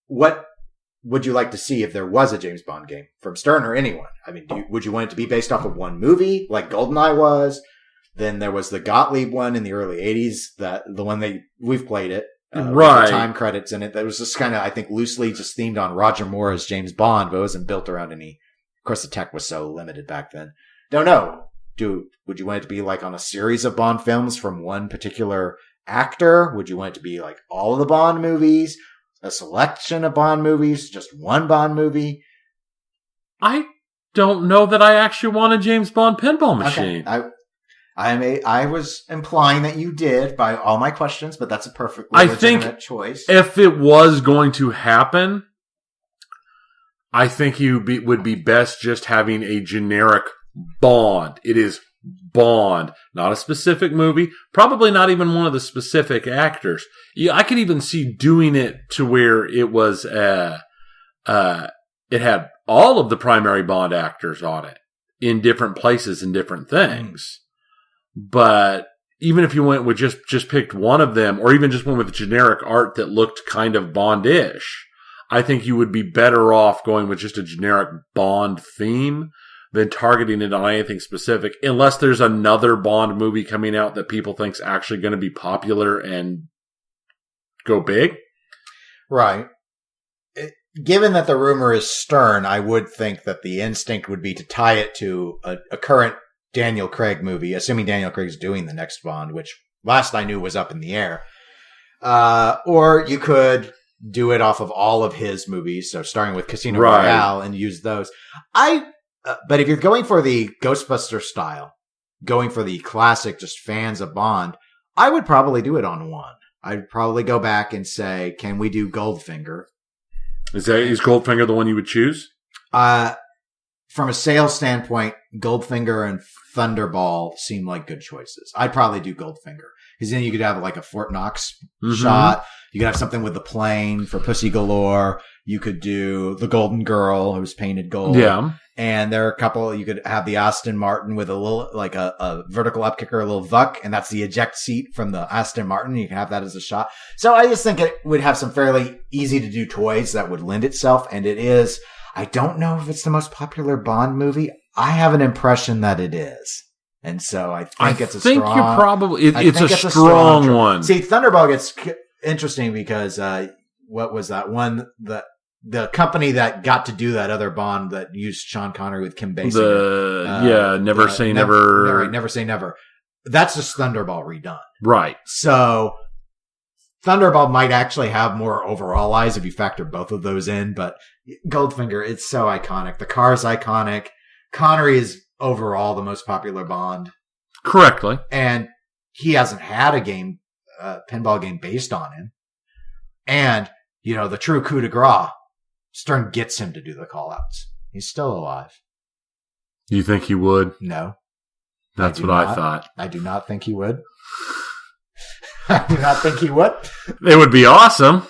what would you like to see if there was a James Bond game from Stern or anyone? I mean, would you want it to be based off of one movie, like GoldenEye was? Then there was the Gottlieb one in the early 80s, the one we've played it. right. Time credits in it. That was just kind of, I think, loosely just themed on Roger Moore as James Bond, but it wasn't built around any. Of course, the tech was so limited back then. Don't know. Would you want it to be like on a series of Bond films from one particular actor? Would you want it to be like all of the Bond movies? A selection of Bond movies? Just one Bond movie? I don't know that I actually want a James Bond pinball machine. Okay. I was implying that you did by all my questions, but that's a perfectly legitimate choice. If it was going to happen, I think would be best just having a generic Bond. It is Bond, not a specific movie, probably not even one of the specific actors. I could even see doing it to where it was it had all of the primary Bond actors on it in different places and different things. But even if you went with just picked one of them, or even just went with generic art that looked kind of Bond-ish, I think you would be better off going with just a generic Bond theme than targeting it on anything specific, unless there's another Bond movie coming out that people think's actually going to be popular and go big. Right. Given that the rumor is Stern, I would think that the instinct would be to tie it to a current Daniel Craig movie, assuming Daniel Craig's doing the next Bond, which last I knew was up in the air. Or you could do it off of all of his movies, so starting with Casino Royale and use those. But if you're going for the Ghostbuster style, going for the classic, just fans of Bond, I would probably do it on one. I'd probably go back and say, can we do Goldfinger? Is Goldfinger the one you would choose? From a sales standpoint, Goldfinger and Thunderball seem like good choices. I'd probably do Goldfinger. Because then you could have like a Fort Knox shot. You could have something with the plane for Pussy Galore. You could do the Golden Girl who's painted gold. Yeah. And there are a couple, you could have the Aston Martin with a little, like a vertical up kicker, a little vuck, and that's the eject seat from the Aston Martin. You can have that as a shot. So I just think it would have some fairly easy to do toys that would lend itself. And it is, I don't know if it's the most popular Bond movie. I have an impression that it is. And so I think it's a strong one. See, Thunderball gets interesting because, what was that one? The company that got to do that other Bond that used Sean Connery with Kim Basinger. Never Say Never. Right, Never Say Never. That's just Thunderball redone. Right. So Thunderball might actually have more overall eyes if you factor both of those in, but Goldfinger, it's so iconic. The car's iconic. Connery is overall the most popular Bond. Correctly. And he hasn't had a game, pinball game based on him. And, the true coup de grace, Stern gets him to do the call-outs. He's still alive. You think he would? No. That's what I thought. I do not think he would. I do not think he would. It would be awesome.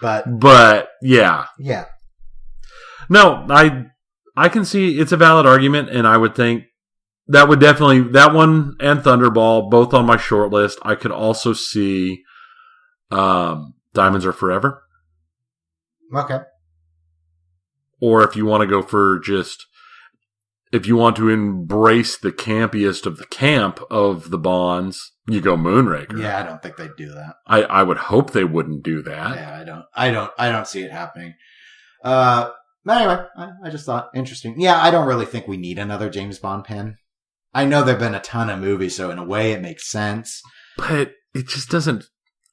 But yeah. Yeah. No, I can see it's a valid argument, and I would think that would definitely, that one and Thunderball, both on my short list. I could also see Diamonds Are Forever. Okay. Or if you want to go for if you want to embrace the campiest of the camp of the Bonds, you go Moonraker. Yeah, I don't think they'd do that. I would hope they wouldn't do that. Yeah, I don't see it happening. But anyway, I just thought interesting. Yeah, I don't really think we need another James Bond pin. I know there've been a ton of movies, so in a way it makes sense. But it just doesn't,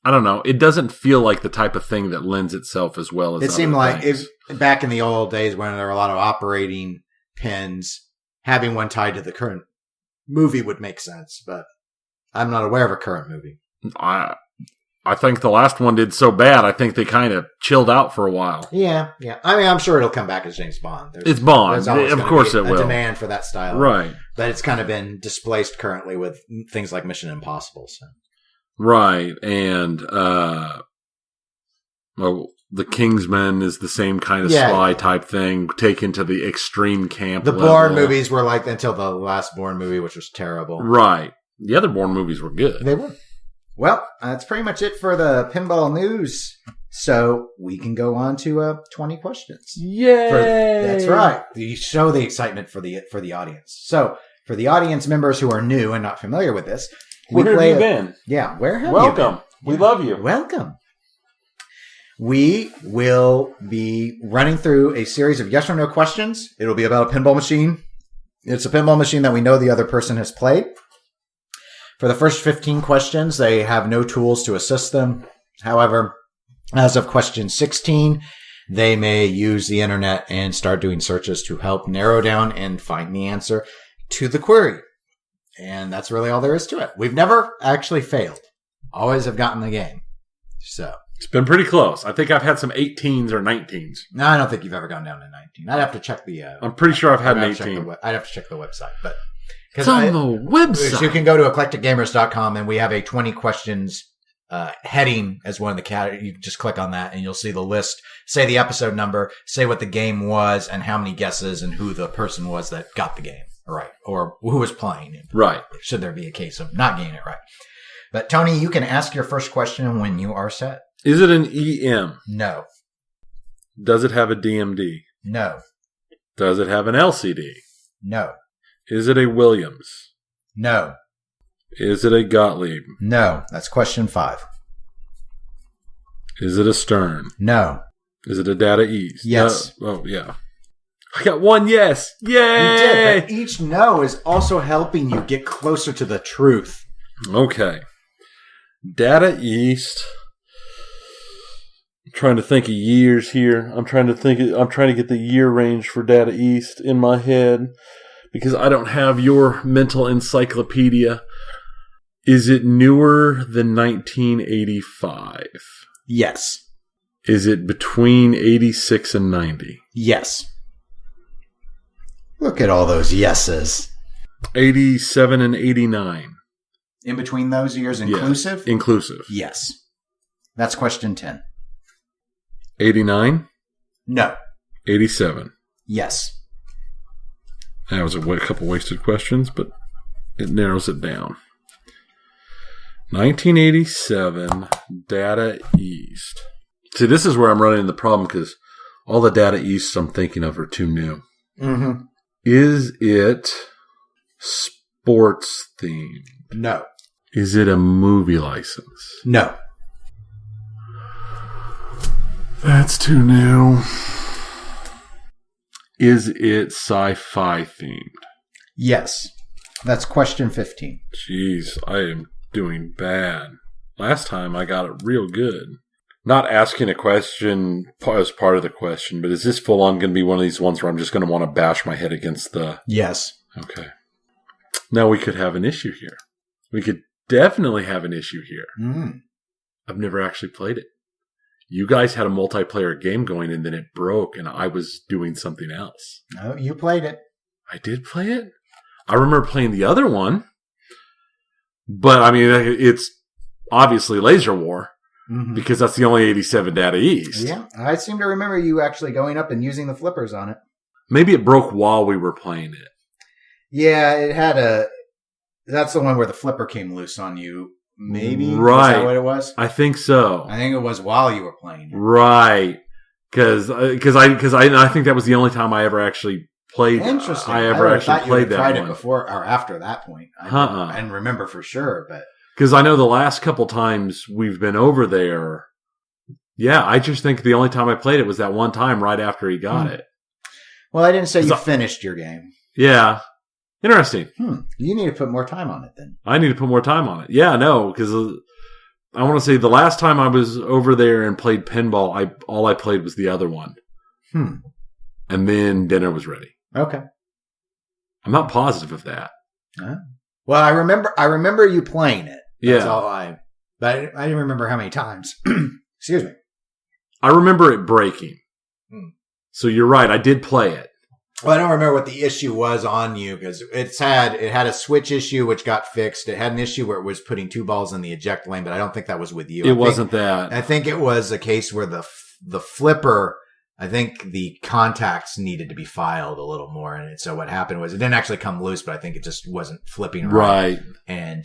I don't know. It doesn't feel like the type of thing that lends itself as well as it seemed like things. Back in the old days when there were a lot of operating pins, having one tied to the current movie would make sense, but I'm not aware of a current movie. I think the last one did so bad, I think they kind of chilled out for a while. Yeah. I mean, I'm sure it'll come back as James Bond. It's Bond. Of course it will. A demand for that style. Right. But it's kind of been displaced currently with things like Mission Impossible. So. Right. And, the Kingsman is the same kind of spy type thing, taken to the extreme camp level. The Bourne movies were like until the last Bourne movie, which was terrible. Right. The other Bourne movies were good. They were. Well, that's pretty much it for the pinball news. So we can go on to 20 questions. Yay! That's right. You show the excitement for the audience. So for the audience members who are new and not familiar with this, where have you been? Yeah, where have Welcome. you been? We love you. Welcome. We will be running through a series of yes or no questions. It'll be about a pinball machine. It's a pinball machine that we know the other person has played. For the first 15 questions, they have no tools to assist them. However, as of question 16, they may use the internet and start doing searches to help narrow down and find the answer to the query. And that's really all there is to it. We've never actually failed. Always have gotten the game. So it's been pretty close. I think I've had some 18s or 19s. No, I don't think you've ever gone down to 19. I'd have to check the... I'm pretty sure I've had an 18. I'd have to check the website, but... It's on the website. You can go to eclecticgamers.com and we have a 20 questions heading as one of the categories. You just click on that and you'll see the list. Say the episode number, say what the game was and how many guesses and who the person was that got the game right or who was playing it. Right. Should there be a case of not getting it right. But Tony, you can ask your first question when you are set. Is it an EM? No. Does it have a DMD? No. Does it have an LCD? No. Is it a Williams? No. Is it a Gottlieb? No. That's question 5. Is it a Stern? No. Is it a Data East? Yes. Oh, yeah. I got one yes. Yay! You did, but each no is also helping you get closer to the truth. Okay. Data East. I'm trying to think of years here. I'm trying to get the year range for Data East in my head. Because I don't have your mental encyclopedia. Is it newer than 1985? Yes. Is it between 86 and 90? Yes. Look at all those yeses. 87 and 89. In between those years inclusive? Yes. Inclusive. Yes. That's question 10. 89? No. 87? Yes. That was a couple wasted questions, but it narrows it down. 1987, Data East. See, this is where I'm running into the problem because all the Data Easts I'm thinking of are too new. Mm-hmm. Is it sports themed? No. Is it a movie license? No. That's too new. Is it sci-fi themed? Yes. That's question 15. Jeez, I am doing bad. Last time I got it real good. Not asking a question as part of the question, but is this full on going to be one of these ones where I'm just going to want to bash my head against the... Yes. Okay. Now we could have an issue here. We could definitely have an issue here. Mm. I've never actually played it. You guys had a multiplayer game going and then it broke and I was doing something else. No, you played it. I did play it? I remember playing the other one. But, I mean, it's obviously Laser War. Mm-hmm. Because that's the only 87 Data East. Yeah, I seem to remember you actually going up and using the flippers on it. Maybe it broke while we were playing it. Yeah, it had a... That's the one where the flipper came loose on you. Maybe? Right. Is that what it was? I think so. I think it was while you were playing it. Right. Because I think that was the only time I ever actually played. Interesting. I ever actually played that tried one. It before or after that point. I didn't remember for sure, but... Because I know the last couple times we've been over there, yeah, I just think the only time I played it was that one time right after he got it. Well, I didn't say you finished your game. Yeah. Interesting. You need to put more time on it then. I need to put more time on it. Yeah, no, because I want to say the last time I was over there and played pinball, all I played was the other one. And then dinner was ready. Okay. I'm not positive of that. Well, I remember you playing it. That's yeah. all but I didn't remember how many times. Excuse me. I remember it breaking. So you're right. I did play it. Well, I don't remember what the issue was on you because it had a switch issue which got fixed. It had an issue where it was putting two balls in the eject lane, but I don't think that was with you. It wasn't that. I think it was a case where the flipper, I think the contacts needed to be filed a little more. And so what happened was it didn't actually come loose, but I think it just wasn't flipping right. And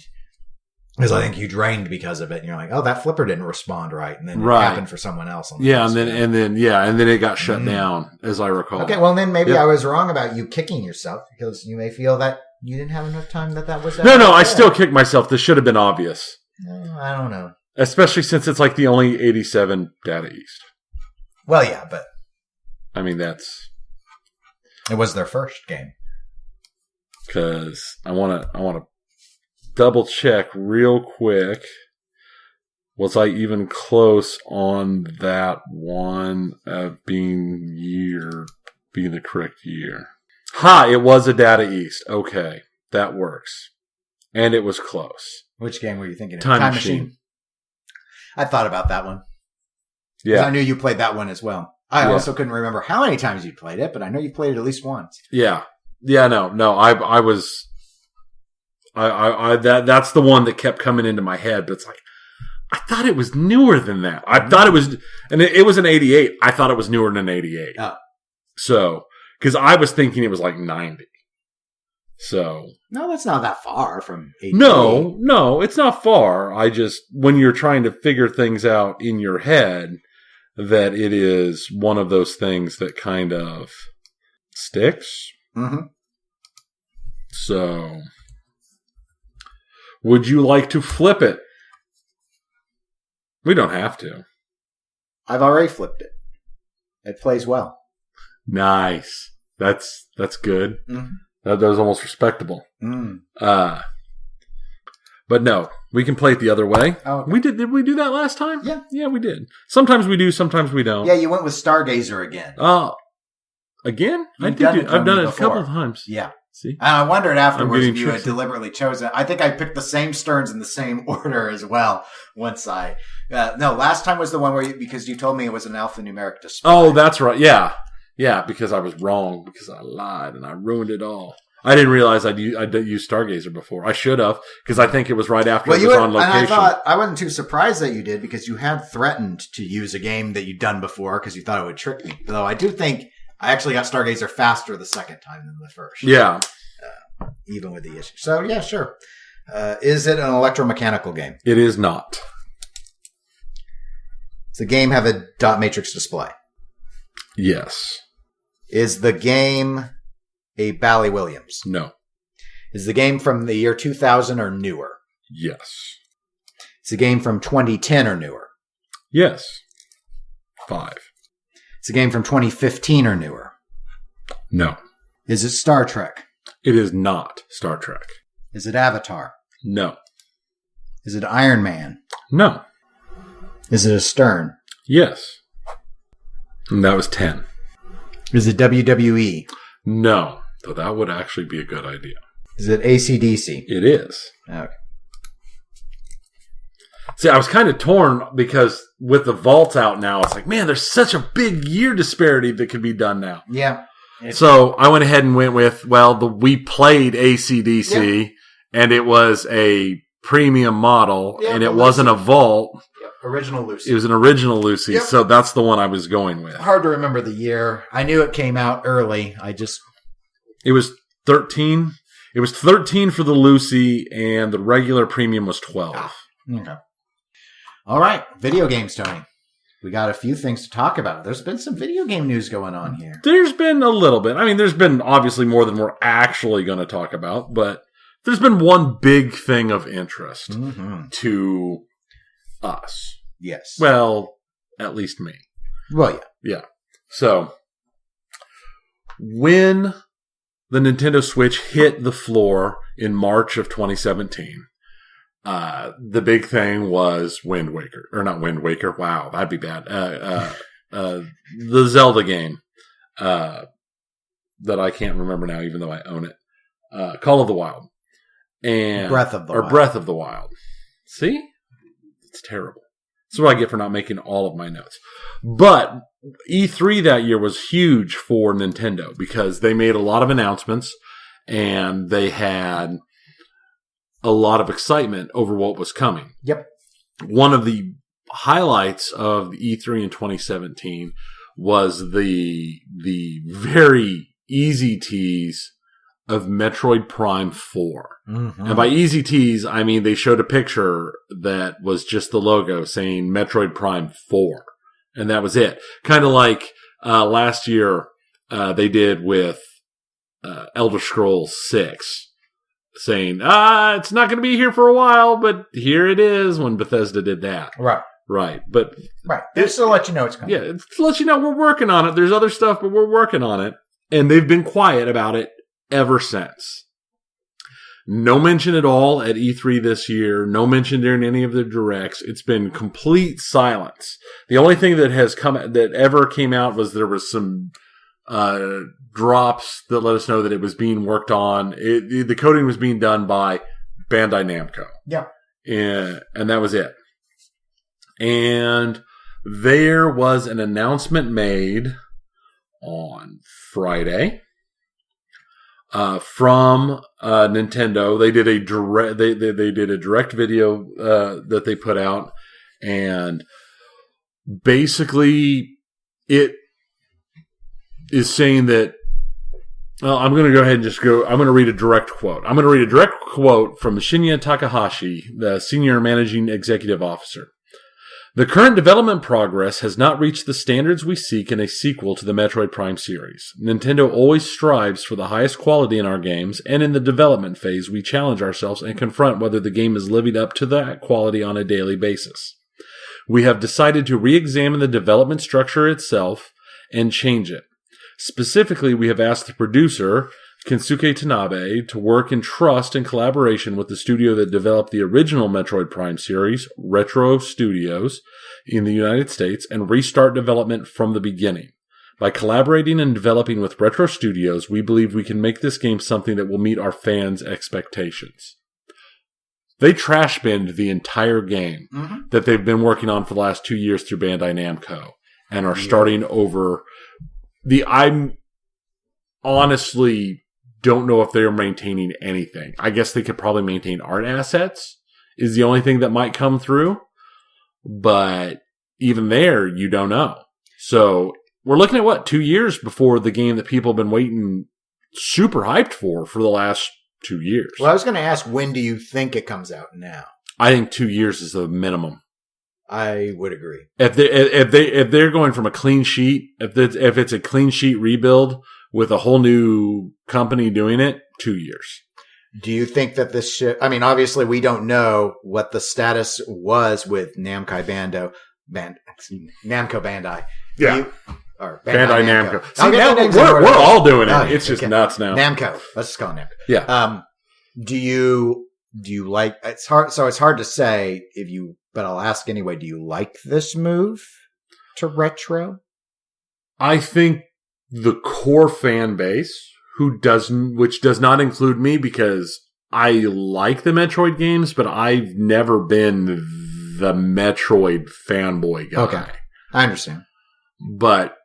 because I think you drained because of it, and you're like, "Oh, that flipper didn't respond right," and then it happened for someone else. On the and then it got shut down, as I recall. Okay, well then maybe I was wrong about you kicking yourself because you may feel that you didn't have enough time. That was no. I still kick myself. This should have been obvious. I don't know. Especially since it's like the only 87 Data East. Well, yeah, but I mean, it was their first game. Because I want to double check real quick. Was I even close on that one of being the correct year? It was a Data East. Okay, that works. And it was close. Which game were you thinking of? Time Machine. I thought about that one. Yeah. I knew you played that one as well. I also couldn't remember how many times you played it, but I know you played it at least once. Yeah. Yeah, no. I was... that's the one that kept coming into my head, but it's like, I thought it was newer than that. I thought it was... And it was an 88. I thought it was newer than an 88. Oh. So... Because I was thinking it was like 90. So... No, that's not that far from 88. No, it's not far. I just... When you're trying to figure things out in your head, that it is one of those things that kind of sticks. Mm-hmm. So... Would you like to flip it? We don't have to. I've already flipped it. It plays well. Nice. That's good. Mm-hmm. That was almost respectable. Mm. But no, we can play it the other way. Oh, okay. We did. Did we do that last time? Yeah. Yeah, we did. Sometimes we do. Sometimes we don't. Yeah, you went with Stargazer again. Again? I've done it a couple of times. Yeah. See? And I wondered afterwards if you tricky. had deliberately chosen. I think I picked the same Sterns in the same order as well. Once I, no, last time was the one where because you told me it was an alphanumeric display. Oh, that's right. Yeah. Yeah, because I was wrong, because I lied and I ruined it all. I didn't realize I'd used Stargazer before. I should have, because I think it was right after it was on location. And I thought, I wasn't too surprised that you did, because you had threatened to use a game that you'd done before, because you thought it would trick me. Though I do think I actually got Stargazer faster the second time than the first. Yeah. Even with the issue. So, yeah, sure. Is it an electromechanical game? It is not. Does the game have a dot matrix display? Yes. Is the game a Bally Williams? No. Is the game from the year 2000 or newer? Yes. Is the game from 2010 or newer? Yes. 5. Is the game from 2015 or newer? No. Is it Star Trek? It is not Star Trek. Is it Avatar? No. Is it Iron Man? No. Is it a Stern? Yes. And that was 10. Is it WWE? No. Though that would actually be a good idea. Is it AC/DC? It is. Okay. See, I was kind of torn because with the vaults out now, it's like, man, there's such a big year disparity that could be done now. Yeah. So I went ahead and went with, we played AC/DC, and it was a premium model, and it wasn't a vault. Original Lucy. It was an original Lucy, so that's the one I was going with. Hard to remember the year. I knew it came out early. It was 13. It was 13 for the Lucy, and the regular premium was 12. Okay. All right. Video games, Tony. We got a few things to talk about. There's been some video game news going on here. There's been a little bit. I mean, there's been obviously more than we're actually going to talk about, but there's been one big thing of interest to us. Yes. Well, at least me. Well, yeah. Yeah. So, when the Nintendo Switch hit the floor in March of 2017, the big thing was Wind Waker. Or not Wind Waker. Wow, that'd be bad. The Zelda game that I can't remember now, even though I own it. Call of the Wild. And Breath of the Wild. See? It's terrible. That's what I get for not making all of my notes. But E3 that year was huge for Nintendo because they made a lot of announcements and they had a lot of excitement over what was coming. Yep. One of the highlights of the E3 in 2017 was the very easy tease of Metroid Prime 4. Mm-hmm. And by easy tease, I mean they showed a picture that was just the logo saying Metroid Prime 4. And that was it. Kind of like last year they did with Elder Scrolls 6. saying, it's not going to be here for a while, but here it is when Bethesda did that. Right. Right. But just to let you know it's coming. Yeah, it's to let you know we're working on it. There's other stuff, but we're working on it. And they've been quiet about it ever since. No mention at all at E3 this year. No mention during any of the directs. It's been complete silence. The only thing that ever came out was there was some drops that let us know that it was being worked on. The coding was being done by Bandai Namco. Yeah. And that was it. And there was an announcement made on Friday from Nintendo. They did a direct. They did a direct video that they put out, and basically it is saying that. Well, I'm going to go ahead and I'm going to read a direct quote. I'm going to read a direct quote from Shinya Takahashi, the senior managing executive officer. The current development progress has not reached the standards we seek in a sequel to the Metroid Prime series. Nintendo always strives for the highest quality in our games, and in the development phase, we challenge ourselves and confront whether the game is living up to that quality on a daily basis. We have decided to re-examine the development structure itself and change it. Specifically, we have asked the producer, Kensuke Tanabe, to work in trust and collaboration with the studio that developed the original Metroid Prime series, Retro Studios, in the United States, and restart development from the beginning. By collaborating and developing with Retro Studios, we believe we can make this game something that will meet our fans' expectations. They trash binned the entire game that they've been working on for the last 2 years through Bandai Namco and are starting over. I'm honestly don't know if they're maintaining anything. I guess they could probably maintain art assets is the only thing that might come through. But even there, you don't know. So we're looking at 2 years before the game that people have been waiting super hyped for the last 2 years. Well, I was going to ask, when do you think it comes out now? I think 2 years is the minimum. I would agree. If they're going from a clean sheet, if it's a clean sheet rebuild with a whole new company doing it, 2 years. Do you think that this ship? I mean, obviously, we don't know what the status was with Namco Bandai. Yeah. Or Bandai Namco. See, now we're all doing it. It's just nuts now. Namco. Let's just call it Namco. Yeah. Do you like? It's hard. So it's hard to say but I'll ask anyway. Do you like this move to Retro? I think the core fan base, which does not include me because I like the Metroid games, but I've never been the Metroid fanboy guy. Okay, I understand. But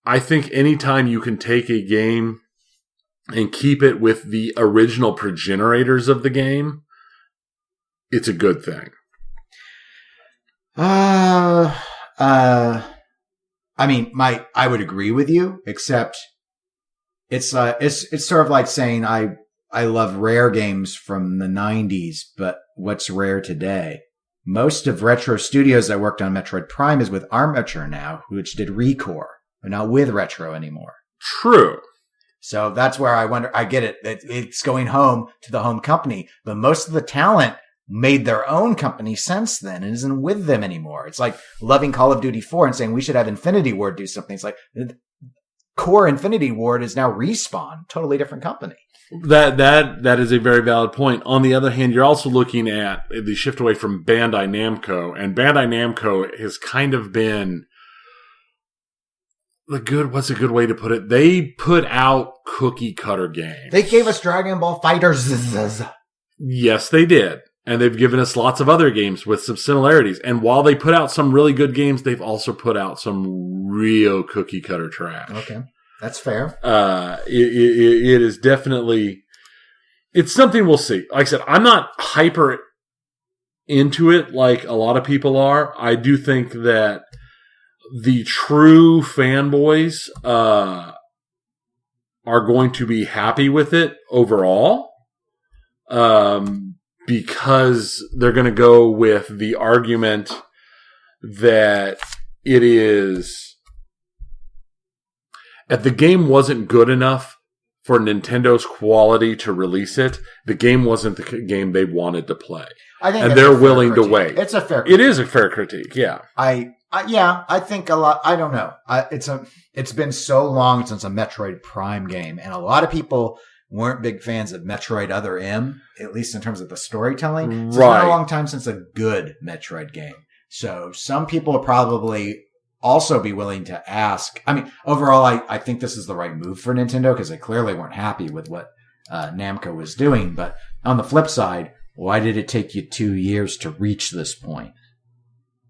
I think anytime you can take a game and keep it with the original progenitors of the game, it's a good thing. I mean, I would agree with you, except it's sort of like saying I love rare games from the 90s, but what's rare today? Most of Retro Studios that worked on Metroid Prime is with Armature now, which did Recore. They're not with Retro anymore. True. So that's where I wonder, I get it. It's going home to the home company, but most of the talent made their own company since then and isn't with them anymore. It's like loving Call of Duty 4 and saying we should have Infinity Ward do something. It's like core Infinity Ward is now Respawn, totally different company. That is a very valid point. On the other hand, you're also looking at the shift away from Bandai Namco, and Bandai Namco has kind of been what's a good way to put it? They put out cookie cutter games. They gave us Dragon Ball FighterZ. Yes, they did. And they've given us lots of other games with some similarities. And while they put out some really good games, they've also put out some real cookie cutter trash. Okay. That's fair. It is definitely, it's something we'll see. Like I said, I'm not hyper into it like a lot of people are. I do think that the true fanboys are going to be happy with it overall. Because they're going to go with the argument that it is, if the game wasn't good enough for Nintendo's quality to release it, the game wasn't the game they wanted to play. I think and they're willing to wait. It's a fair critique. It is a fair critique, yeah. I think a lot. I don't know. It's been so long since a Metroid Prime game, and a lot of people weren't big fans of Metroid Other M, at least in terms of the storytelling. So It's been a long time since a good Metroid game. So some people will probably also be willing to ask. I mean, overall, I think this is the right move for Nintendo because they clearly weren't happy with what Namco was doing. But on the flip side, why did it take you 2 years to reach this point?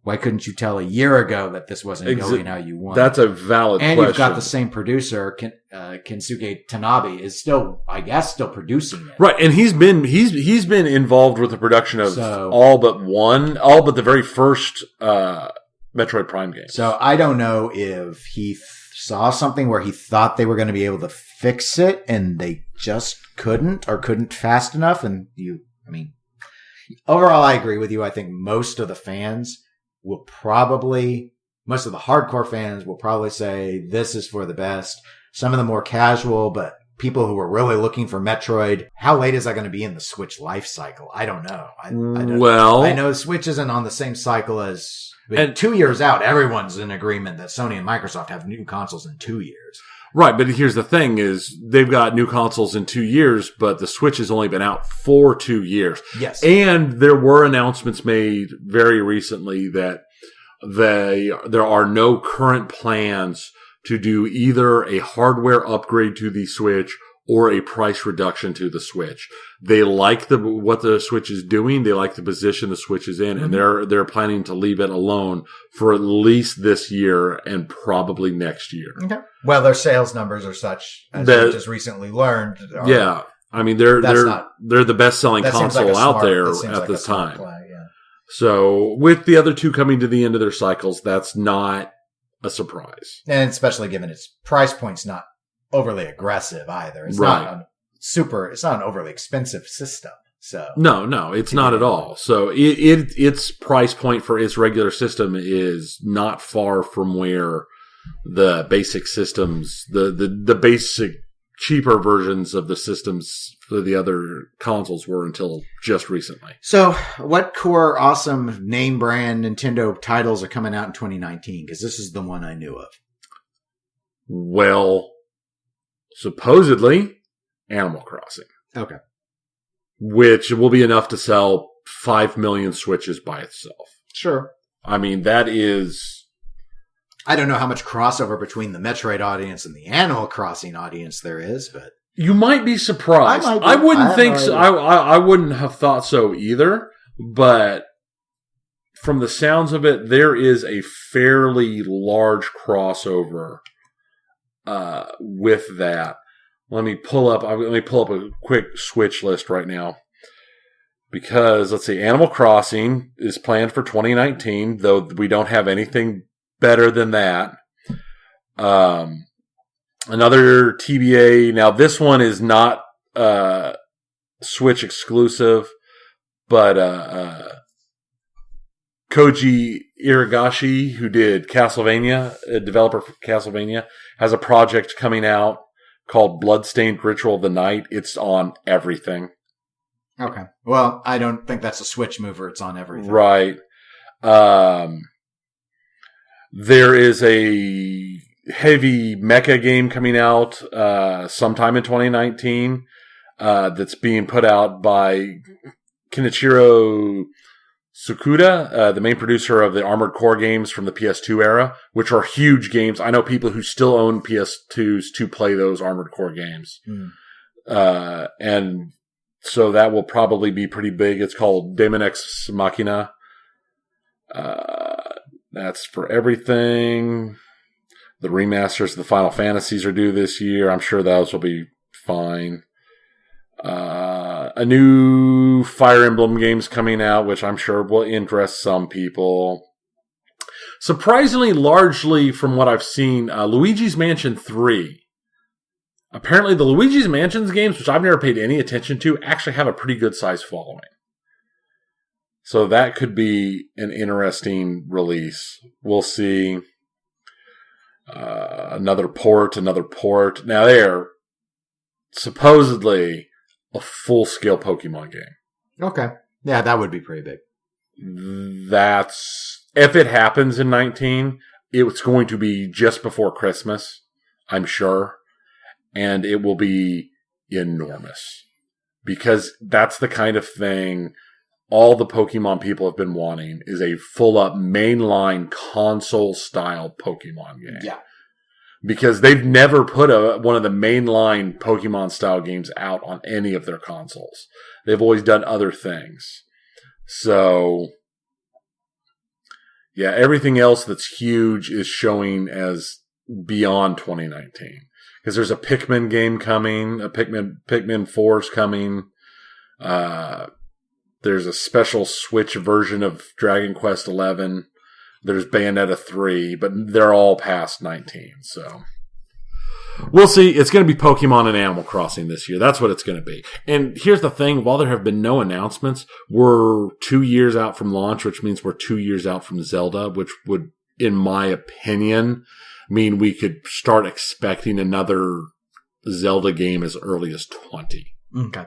Why couldn't you tell a year ago that this wasn't going how you wanted? That's a valid question. And you've got the same producer, Kensuke Tanabe, is still, I guess, still producing it. Right, and he's been involved with the production of all but the very first Metroid Prime game. So I don't know if he saw something where he thought they were going to be able to fix it, and they just couldn't fast enough. And overall, I agree with you. I think most of the hardcore fans will probably say this is for the best. Some of the more casual, but people who are really looking for Metroid, how late is that going to be in the Switch life cycle? I don't know. I know Switch isn't on the same cycle as, and 2 years out, everyone's in agreement that Sony and Microsoft have new consoles in 2 years. Right, but here's the thing is they've got new consoles in 2 years, but the Switch has only been out for 2 years. Yes. And there were announcements made very recently that there are no current plans to do either a hardware upgrade to the Switch or a price reduction to the Switch. They like what the Switch is doing. They like the position the Switch is in, and they're planning to leave it alone for at least this year and probably next year. Okay. Well, their sales numbers are such, as we just recently learned. Yeah. I mean, they're the best-selling console out there at this time. Play, yeah. So with the other two coming to the end of their cycles, that's not a surprise. And especially given its price point's not overly aggressive either. It's not an overly expensive system. So no, it's not at all. So its price point for its regular system is not far from where the basic systems, the basic cheaper versions of the systems for the other consoles were until just recently. So what core awesome name brand Nintendo titles are coming out in 2019? Because this is the one I knew of. Well, supposedly Animal Crossing. Okay. Which will be enough to sell 5 million Switches by itself. Sure. I mean, that is... I don't know how much crossover between the Metroid audience and the Animal Crossing audience there is, but... You might be surprised. I wouldn't think so. I wouldn't have thought so either, but from the sounds of it, there is a fairly large crossover with that. Let me pull up a quick Switch list right now. Because, let's see, Animal Crossing is planned for 2019, though we don't have anything better than that. Another TBA. Now, this one is not Switch exclusive, but Koji Iragashi, who did Castlevania, a developer for Castlevania, has a project coming out called Bloodstained Ritual of the Night. It's on everything. Okay. Well, I don't think that's a Switch mover. It's on everything. Right. There is a heavy mecha game coming out sometime in 2019 that's being put out by Kenichiro Tsukuda, the main producer of the Armored Core games from the PS2 era, which are huge games. I know people who still own PS2s to play those Armored Core games. And so that will probably be pretty big. It's called Daemon X Machina. That's for everything. The remasters of the Final Fantasies are due this year. I'm sure those will be fine. A new Fire Emblem game's coming out, which I'm sure will interest some people. Surprisingly, largely from what I've seen, Luigi's Mansion 3. Apparently the Luigi's Mansion games, which I've never paid any attention to, actually have a pretty good sized following. So that could be an interesting release. We'll see. Another port. Now supposedly a full-scale Pokemon game. Okay. Yeah, that would be pretty big. If it happens in 19, it's going to be just before Christmas, I'm sure. And it will be enormous. Because that's the kind of thing all the Pokemon people have been wanting, is a full-up mainline console-style Pokemon game. Yeah. Because they've never put one of the mainline Pokemon-style games out on any of their consoles. They've always done other things. So, yeah, everything else that's huge is showing as beyond 2019. Because there's a Pikmin game coming, Pikmin 4's coming. There's a special Switch version of Dragon Quest XI. There's Bayonetta 3, but they're all past 19, so we'll see. It's going to be Pokemon and Animal Crossing this year. That's what it's going to be. And here's the thing. While there have been no announcements, we're 2 years out from launch, which means we're 2 years out from Zelda, which would, in my opinion, mean we could start expecting another Zelda game as early as 20. Okay.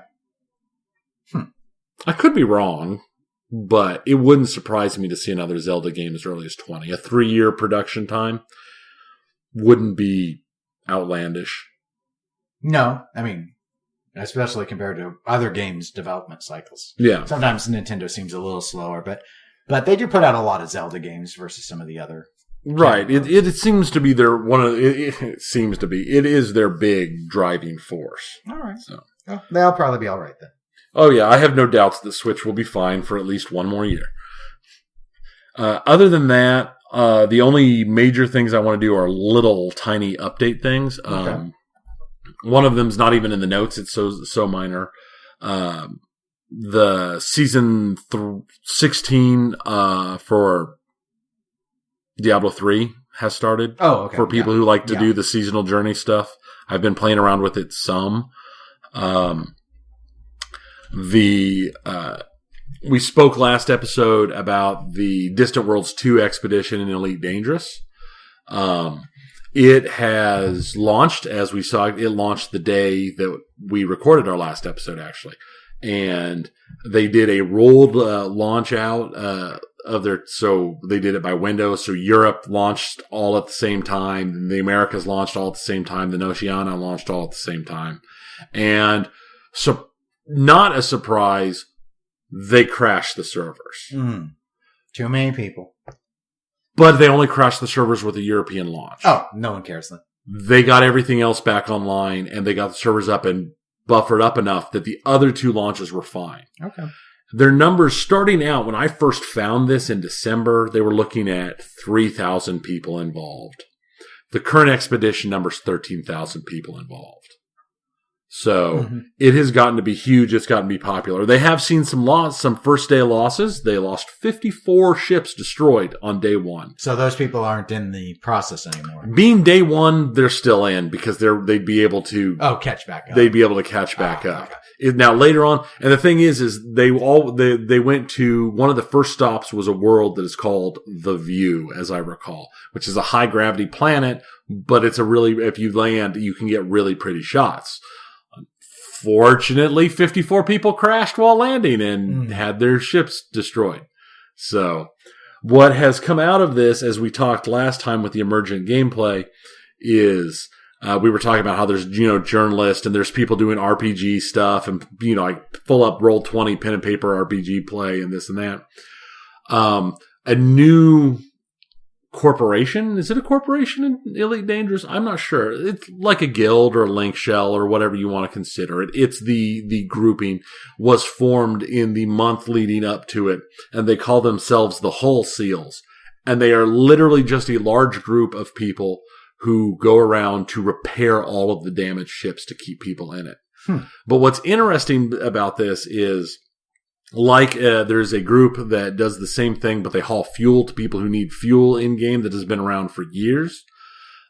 I could be wrong, but it wouldn't surprise me to see another Zelda game as early as 20. A 3-year production time wouldn't be outlandish. No, I mean, especially compared to other games' development cycles. Yeah. Sometimes Nintendo seems a little slower, but they do put out a lot of Zelda games versus some of the other. Right. It seems to be it seems to be. It is their big driving force. All right. So well, they'll probably be all right then. Oh, yeah, I have no doubts the Switch will be fine for at least one more year. Other than that, the only major things I want to do are little tiny update things. Okay. One of them's not even in the notes. It's so minor. The season 16 for Diablo 3 has started. Oh, okay. For people who like to do the seasonal journey stuff. I've been playing around with it some. We spoke last episode about the Distant Worlds 2 expedition in Elite Dangerous. It has launched, as we saw. It launched the day that we recorded our last episode, actually. And they did a rolled launch out of their. So they did it by window. So Europe launched all at the same time. The Americas launched all at the same time. The Oceania launched all at the same time. And so, not a surprise, they crashed the servers. Too many people. But they only crashed the servers with a European launch. Oh, no one cares then. They got everything else back online, and they got the servers up and buffered up enough that the other 2 launches were fine. Okay. Their numbers starting out, when I first found this in December, they were looking at 3,000 people involved. The current expedition number's 13,000 people involved. So it has gotten to be huge. It's gotten to be popular. They have seen some first day losses. They lost 54 ships destroyed on day 1. So those people aren't in the process anymore. Being day 1, they're still in because they'd be able to catch back up. They'd be able to catch back up. Okay. Now later on, and the thing is they went to one of the first stops was a world that is called The View, as I recall, which is a high gravity planet, but it's if you land, you can get really pretty shots. Fortunately, 54 people crashed while landing and had their ships destroyed. So, what has come out of this, as we talked last time with the emergent gameplay, is we were talking about how there's journalists and there's people doing RPG stuff and like full up Roll20 pen and paper RPG play and this and that. A new corporation. Is it a corporation in Elite Dangerous? I'm not sure. It's like a guild or a link shell or whatever you want to consider it. It's the grouping was formed in the month leading up to it, and they call themselves the Hull Seals. And they are literally just a large group of people who go around to repair all of the damaged ships to keep people in it. But what's interesting about this is there's a group that does the same thing, but they haul fuel to people who need fuel in game that has been around for years.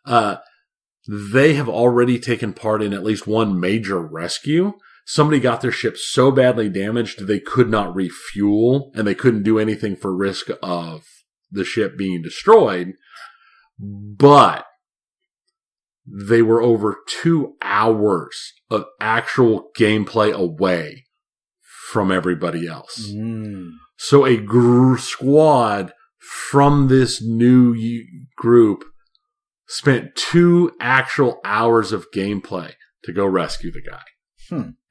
They have already taken part in at least one major rescue. Somebody got their ship so badly damaged they could not refuel, and they couldn't do anything for risk of the ship being destroyed. But they were over 2 hours of actual gameplay away from everybody else. So a squad from this new group spent 2 actual hours of gameplay to go rescue the guy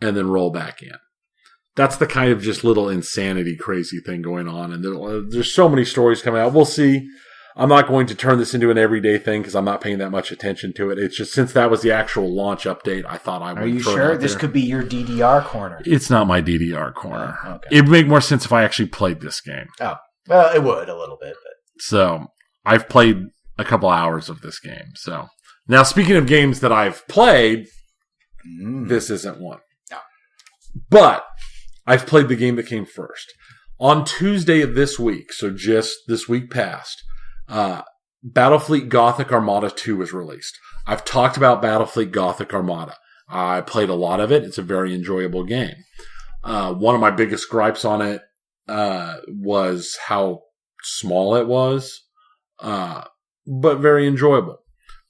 and then roll back in. That's the kind of just little insanity, crazy thing going on. And there's so many stories coming out. We'll see. I'm not going to turn this into an everyday thing because I'm not paying that much attention to it. It's just since that was the actual launch update, I thought I would. Are you sure? This could be your DDR corner. It's not my DDR corner. Oh, okay. It would make more sense if I actually played this game. Oh, well, it would a little bit. But. So I've played a couple hours of this game. So now, speaking of games that I've played, this isn't one. No. But I've played the game that came first. On Tuesday of this week, so just this week past, Battlefleet Gothic Armada 2 was released. I've talked about Battlefleet Gothic Armada. I played a lot of it. It's a very enjoyable game. One of my biggest gripes on it was how small it was, but very enjoyable.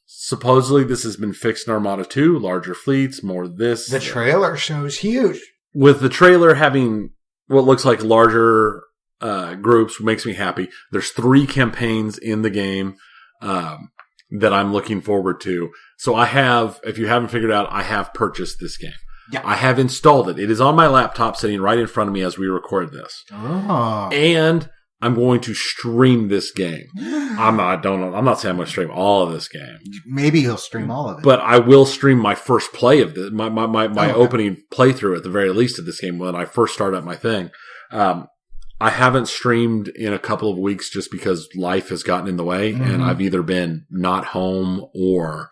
Supposedly, this has been fixed in Armada 2, larger fleets, more of this. The trailer shows huge. With the trailer having what looks like larger groups, makes me happy. There's 3 campaigns in the game that I'm looking forward to. So I have, if you haven't figured out, I have purchased this game. Yeah. I have installed it. It is on my laptop sitting right in front of me as we record this. Oh. And I'm going to stream this game. I'm not saying I'm going to stream all of this game. Maybe you'll stream all of it. But I will stream my first play of this, my opening playthrough at the very least of this game when I first start up my thing. I haven't streamed in a couple of weeks just because life has gotten in the way, and I've either been not home or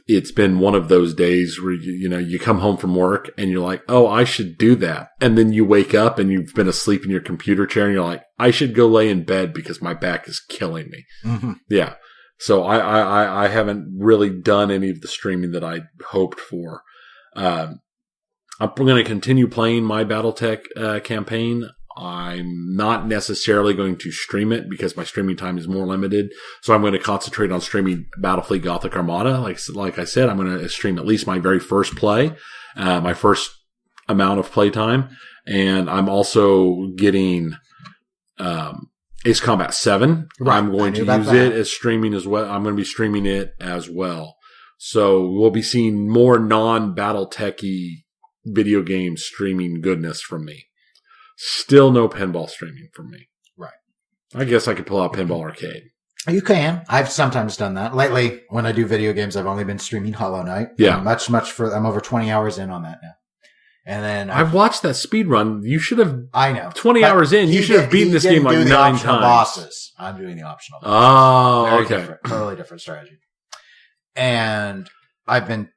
it's been one of those days where you come home from work and you're like, oh, I should do that. And then you wake up and you've been asleep in your computer chair and you're like, I should go lay in bed because my back is killing me. Mm-hmm. Yeah. So I haven't really done any of the streaming that I hoped for. I'm going to continue playing my BattleTech campaign. I'm not necessarily going to stream it because my streaming time is more limited. So I'm going to concentrate on streaming Battlefleet Gothic Armada. Like I said, I'm going to stream at least my very first play, my first amount of playtime. And I'm also getting Ace Combat 7. Right. I'm going to use it as streaming as well. I'm going to be streaming it as well. So we'll be seeing more non-BattleTech-y video game streaming goodness from me. Still no pinball streaming from me. Right. I guess I could pull out Pinball Arcade. You can. I've sometimes done that. Lately, when I do video games, I've only been streaming Hollow Knight. Yeah. I'm over 20 hours in on that now. And then I've watched that speed run. You should have. I know. 20 hours in, you should have beaten this game like 9 times. Bosses. I'm doing the optional bosses. Oh, okay. Different, totally different strategy. And I've been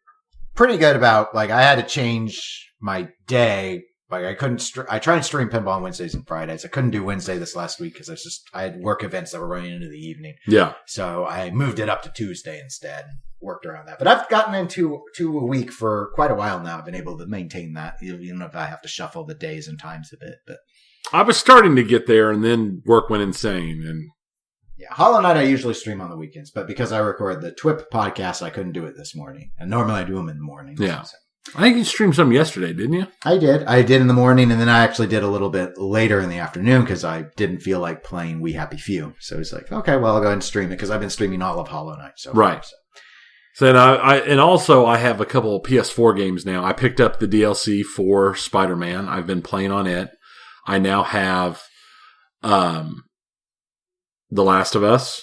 pretty good about, I had to change my day. I couldn't. I try and stream pinball on Wednesdays and Fridays. I couldn't do Wednesday this last week because I had work events that were running into the evening. Yeah. So I moved it up to Tuesday instead and worked around that. But I've gotten into a week for quite a while now. I've been able to maintain that, even if I have to shuffle the days and times a bit. But I was starting to get there, and then work went insane. And yeah, Hollow Knight I usually stream on the weekends, but because I record the TWIP podcast, I couldn't do it this morning. And normally I do them in the morning. Yeah. So. I think you streamed some yesterday, didn't you? I did. I did in the morning, and then I actually did a little bit later in the afternoon because I didn't feel like playing We Happy Few. So it's like, okay, well, I'll go ahead and stream it because I've been streaming all of Hollow Knight. So right. So and also I have a couple of PS4 games now. I picked up the DLC for Spider-Man. I've been playing on it. I now have The Last of Us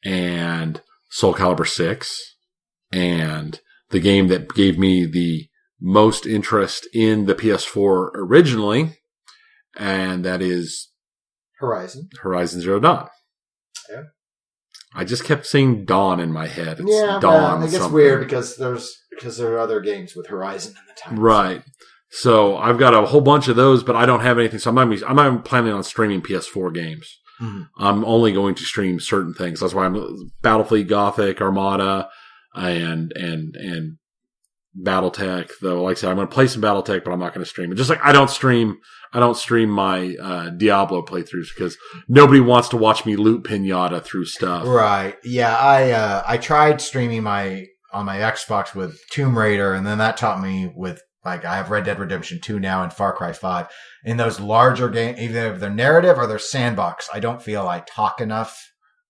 and Soul Calibur 6 and the game that gave me the most interest in the PS4 originally, and that is Horizon Zero Dawn. Yeah. I just kept saying Dawn in my head. It's Dawn. Well, it gets weird because there are other games with Horizon in the title. Right. So I've got a whole bunch of those, but I don't have anything. So I'm not planning on streaming PS4 games. Mm-hmm. I'm only going to stream certain things. That's why I'm Battlefleet Gothic Armada. And BattleTech, though. Like I said, I'm going to play some BattleTech, but I'm not going to stream it. Just like I don't stream my Diablo playthroughs because nobody wants to watch me loot pinata through stuff. Right. Yeah, I tried streaming on my Xbox with Tomb Raider, and then that taught me with, like, I have Red Dead Redemption 2 now and Far Cry 5. In those larger games, either they're narrative or they're sandbox, I don't feel I talk enough.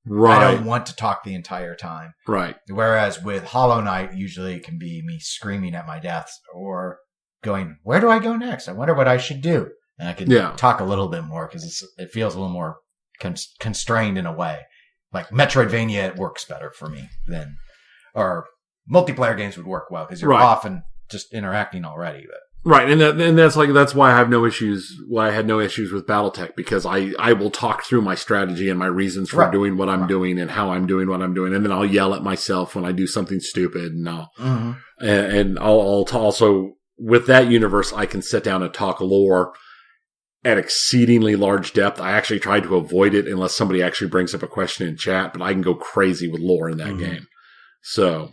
Right. I don't want to talk the entire time. Right. Whereas with Hollow Knight, usually it can be me screaming at my deaths or going, where do I go next? I wonder what I should do. And I can talk a little bit more because it feels a little more constrained in a way. Like Metroidvania, it works better for me than, or multiplayer games would work well because you're often just interacting already. But. Right, and that's why I have no issues. Why I had no issues with BattleTech because I will talk through my strategy and my reasons for doing what I'm doing and how I'm doing what I'm doing, and then I'll yell at myself when I do something stupid, and I'll also with that universe I can sit down and talk lore at exceedingly large depth. I actually tried to avoid it unless somebody actually brings up a question in chat, but I can go crazy with lore in that game. So,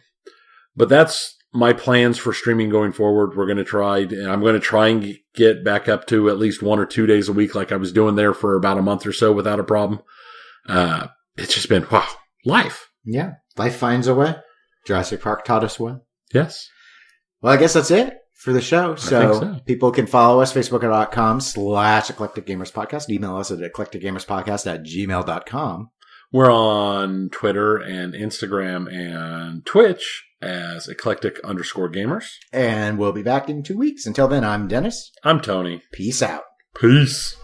but that's my plans for streaming going forward. I'm going to try and get back up to at least 1 or 2 days a week like I was doing there for about a month or so without a problem. It's just been, life. Yeah, life finds a way. Jurassic Park taught us one. Yes. Well, I guess that's it for the show. So people can follow us, facebook.com/Eclectic Gamers Podcast. Email us at eclecticgamerspodcast@gmail.com. We're on Twitter and Instagram and Twitch as eclectic_gamers. And we'll be back in 2 weeks. Until then, I'm Dennis. I'm Tony. Peace out. Peace.